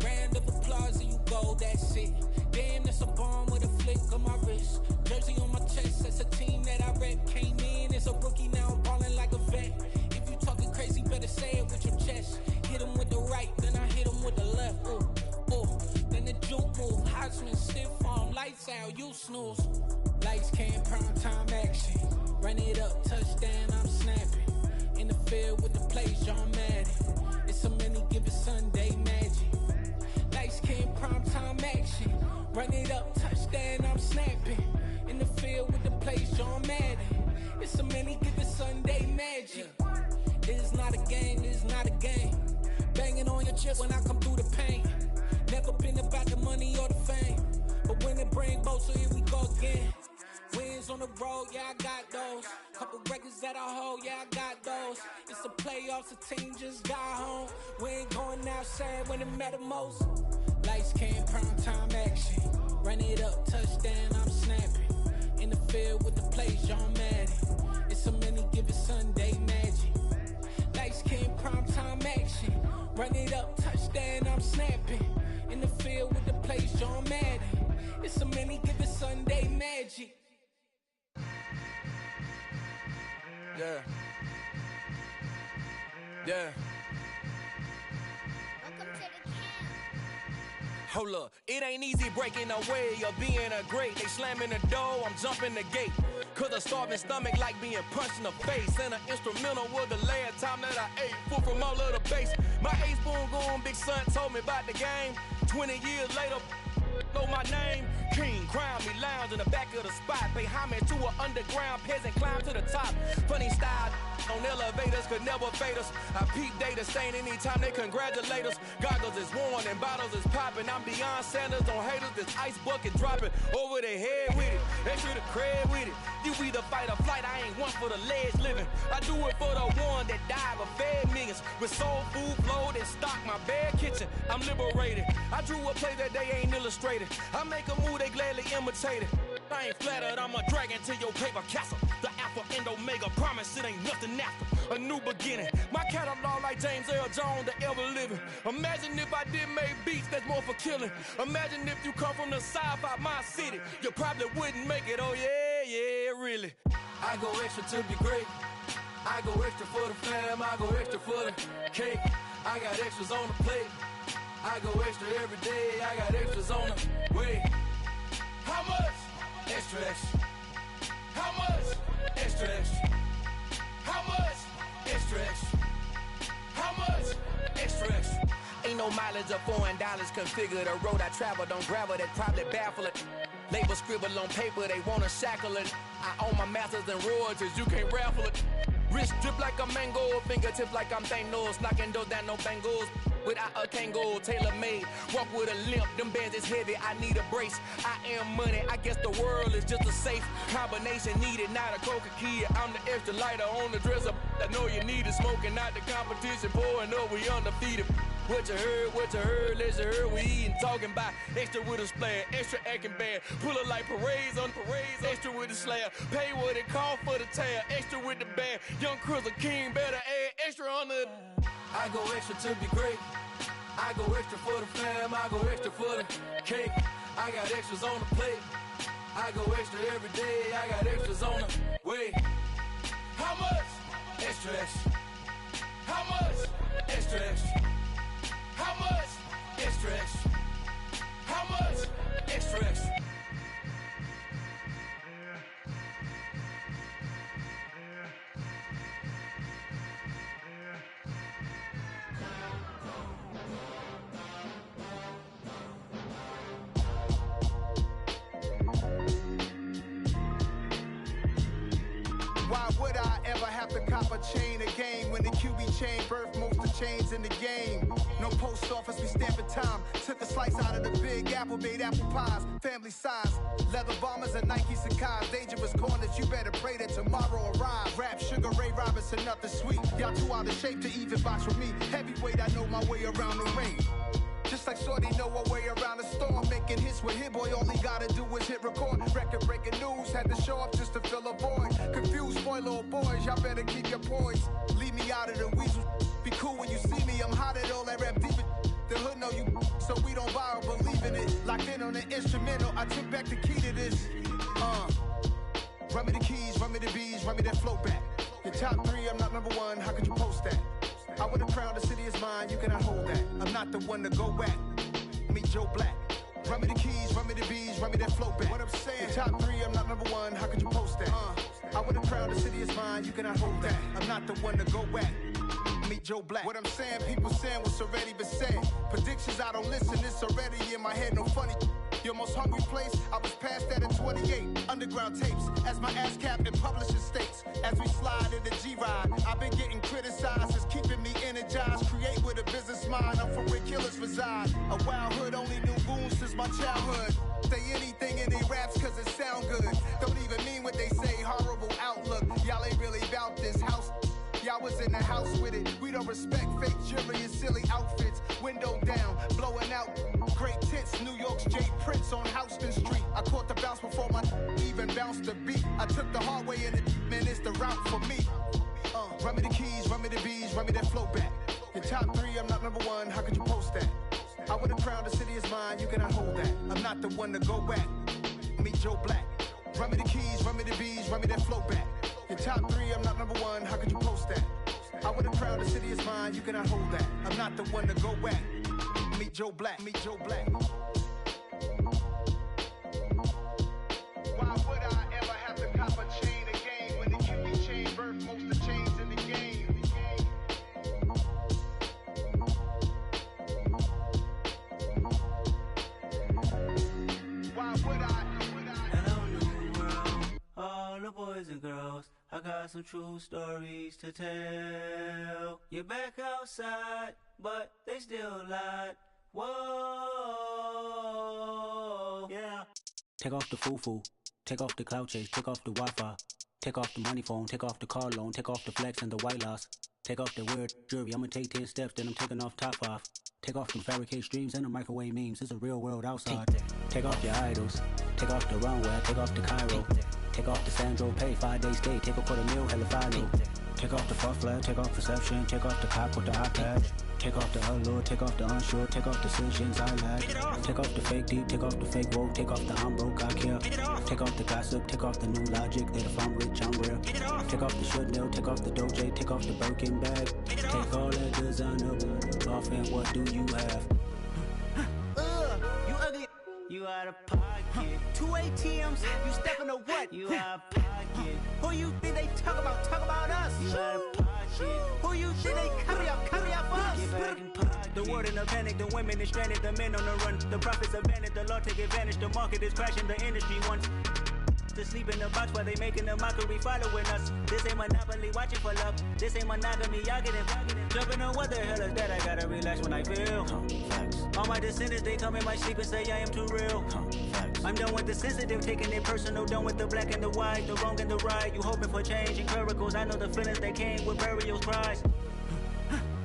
Round of applause and you go, that's it. Damn, that's a bomb with a flick on my wrist. Jersey on my chest, that's a team that I rep. Came in as a rookie, now I'm ballin' like a vet. If you talking crazy, better say it with your chest. Hit him with the right, then I hit him with the left. Ooh, then the juke move. Heisman, stiff arm, lights out, you snooze. Lights came, prime time action. Run it up, touchdown, I'm snapping. In the field with the plays, John Madden. It's so many, give it Sunday magic. Lights came, prime time action. Run it up, touchdown, I'm snapping. In the field with the plays, John Madden. It's so It is not a game, it is not a game. Banging on your chest when I come through the pain. Never been about the money or the fame. But when it bring both, so here we go again. Wins on the road, yeah, I got those. Couple records that I hold, yeah, I got those. It's the playoffs, the team just got home. We ain't going outside when it matter most. Lights came, prime time action. Run it up, touchdown, I'm snapping. In the field with the plays, John Madden. It's a many given Sunday magic. Lights came, prime time action. Run it up, touchdown, I'm snapping. In the field with the plays, John Madden. It's a many given Sunday magic. Yeah. Yeah. Hold up, it ain't easy breaking away or being a great. They slamming the door, I'm jumping the gate. Cause a starving stomach like being punched in the face. And an instrumental was the last time that I ate food from all of the bass. My ace boom goon, big son told me about the game. 20 years later, know my name. King, crown me, lounge in the back of the spot. Pay homage to an underground peasant, climb to the top. Funny style on elevators could never fade us. I peep data stain anytime they congratulate us. Goggles is worn and bottles is popping. I'm Deion Sanders on haters, this ice bucket dropping over their head with it. Extra the cred with it. You either fight or flight, I ain't one for the ledge living. I do it for the one that died but fed millions. With soul food flowed and stock my bad kitchen. I'm liberated. I drew a play that they ain't illustrated. I make a move, they gladly imitate it. I ain't flattered, I'm a dragon to your paper castle. The Alpha and Omega, promise it ain't nothing after. A new beginning. My catalog like James Earl Jones, the ever living. Imagine if I did make beats that's more for killing. Imagine if you come from the south out my city. You probably wouldn't make it, oh yeah, really. I go extra to be great. I go extra for the fam, I go extra for the cake. I got extras on the plate. I go extra every day, I got extras on the way. How much? Extra, extra. How much? Extra, extra. How much? Extra, extra. How much? Extra, extra. Ain't no mileage of $4 configure the road I travel. Don't gravel that probably baffle it. Label scribble on paper, they wanna shackle it. I own my masters and royalties, you can't raffle it. Wrist drip like a mango, fingertip like I'm Thanos. Knocking doors down, no bangles. Without a Kango, tailor-made. Walk with a limp, them bands is heavy, I need a brace. I am money, I guess the world is just a safe combination needed, not a coca key. I'm the extra lighter on the dresser. I know you need it, smoking out the competition, pouring up, we undefeated. What you heard, let's heard, we eatin', talking about extra with a splash, extra acting bad, pull it like parades on parades, extra with the slab, pay what it cost for the tab, extra with the band, young Chris a king, better add extra on the. I go extra to be great, I go extra for the fam, I go extra for the cake, I got extras on the plate, I go extra every day, I got extras on the way. How much? Extra, extra. How much? Extra, extra. How much? Extra, extra. How much? Extra, extra. Why would I ever have to cop a chain again when the QB chain birthed most of chains in the game? No post office, we stamping time. Took a slice out of the big apple, made apple pies, family size. Leather bombers and Nike Sacai's. Dangerous corners, you better pray that tomorrow arrives. Rap, Sugar Ray Robinson, nothing sweet. Y'all too out of shape to even box with me. Heavyweight, I know my way around the ring. Just like Shorty know her way around the storm. Making hits with Hit Boy, all he gotta do is hit record. Record breaking news, had to show up just to fill a void. Confused, spoiler boys, y'all better keep your poise. Leave me out of the weasel. Be cool when you see me, I'm hot at all that rap deep. The hood know you, so we don't borrow, believe in it. Locked in on the instrumental, I took back the key to this. Run me the keys, run me the bees, run me that flow back. Your top 3, I'm not number 1, how could you post that? I would have crowned the city is mine, you cannot hold that. I'm not the one to go back. Meet Joe Black. Run me the keys, run me the bees, run me that flow back. What I'm saying, your top 3, I'm not number 1, how could you post that? I would have crowned the city is mine, you cannot hold that. I'm not the one to go back. Meet Joe Black. What I'm saying, people saying what's already been said. Predictions, I don't listen, it's already in my head, no funny. Your most hungry place, I was past that in 28. Underground tapes, as my ass cap in publishing states. As we slide in the G-Ride, I've been getting criticized mind, I'm from where killers reside. A wild hood, only knew goons since my childhood. Say anything in they raps cause it sound good. Don't even mean what they say, horrible outlook. Y'all ain't really about this house. Y'all was in the house with it. We don't respect fake jewelry and silly outfits. Window down, blowing out great tits. New York's Jay Prince on Houston Street. I caught the bounce before my even bounced the beat. I took the hard way in it, man, it's the route for me. Run me the keys, run me the bees, run me that flow back. Your top 3, I'm not number 1, how could you post that? I would've crowned the city is mine, you cannot hold that. I'm not the one to go back. Meet Joe Black. Run me the keys, run me the bees, run me that flow back. Your top 3, I'm not number 1, how could you post that? I would've crowned the city is mine, you cannot hold that. I'm not the one to go back. Meet Joe Black, meet Joe Black. Why would I ever have to cop a chain again when the QB chain birth most of the chains in the game? Why would I? Hello, new world, all the boys and girls. I got some true stories to tell. You're back outside, but they still lied. Whoa, yeah. Take off the foo-foo, take off the cloud chase, take off the Wi-Fi, take off the money phone, take off the car loan, take off the flex and the white loss, take off the weird jewelry. I'ma take 10 steps, then I'm taking off top 5. Take off them fabricated streams and the microwave memes. It's a real world outside. Take off your idols, take off the runway, take off the Cairo, take off the Sandro pay, 5-day stay, take a $250,000 hella final. Take off the fuck flag, take off perception, take off the cop with the iPad. Take off the allure, take off the unsure, take off decisions I lack. Take off the fake deep, take off the fake woke, take off the I'm broke, I care. Take off the gossip, take off the new logic that if I'm rich, I'm real. Take off the Chanel, take off the Doja, take off the Birkin bag. Take all that designer off and what do you have? You ugly. You out of pocket. 2 ATMs, you stepping to what? You out of pocket. Who you think they talk about? Talk about us. You out of pocket. Who you think they carry up for us? Get back in pocket. The world in a panic, the women is stranded, the men on the run. The profits abandoned, the law take advantage. The market is crashing, the industry wants to sleep in the box while they making a mockery following us. This ain't Monopoly, watching for love. This ain't monogamy, y'all getting jumping on what the hell is that? I gotta relax when I feel. All my descendants, they come in my sleep and say I am too real. I'm done with the sensitive, taking it personal. Done with the black and the white, the wrong and the right. You hoping for change and miracles. I know the feelings that came with burial cries.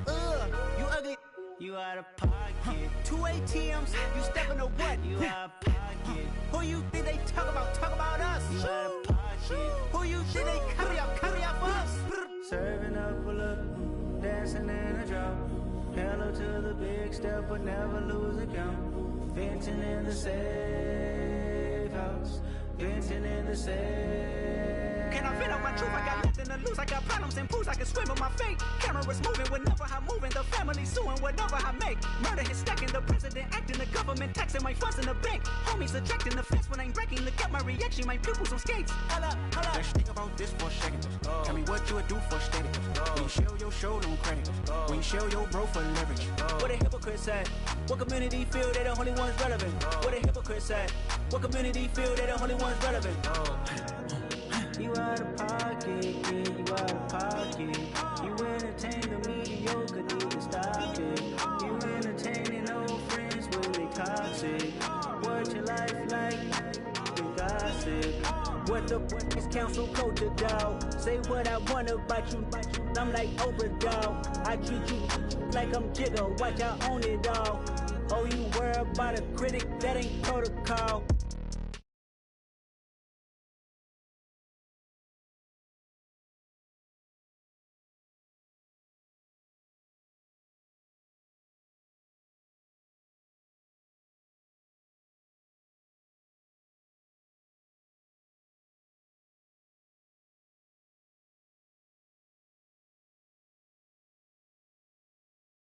You ugly. You out of pocket. 2 ATMs, you stepping to what? You out of pocket. Who you think they talk about? Talk about us. You out of pocket. Who you think they carry up for us? Serving up a look, dancing in a drop. Hello to the big step, but never lose a count. Venting in the safe house. Venting in the safe. Can I vent out my truth? I got nothing to lose. I got problems and pools. I can swim with my fate. Cameras moving whenever I'm moving. The family suing whatever I make. Murder is stacking. The president acting. The government taxing my funds in the bank. Homies ejecting the fence when I'm breaking. Look at my reaction. My pupils on skates. Holla, holla. Let's think about this for a second. Tell me what you would do for static. When you show your show, no credit. When you show your bro for leverage. What a hypocrite said. What community feel they the only ones relevant? What a hypocrite said. What community feel they the only ones relevant? You out of pocket, yeah, you out of pocket. You entertain the mediocre, need to stop it. You entertaining old friends when they toxic. What your life like? You gossip. What the fuck is council culture, dog? Say what I want about you. I'm like Oprah, dog. I treat you like I'm Jigga. Watch out on it, dog. Oh, you worry about a critic? That ain't protocol.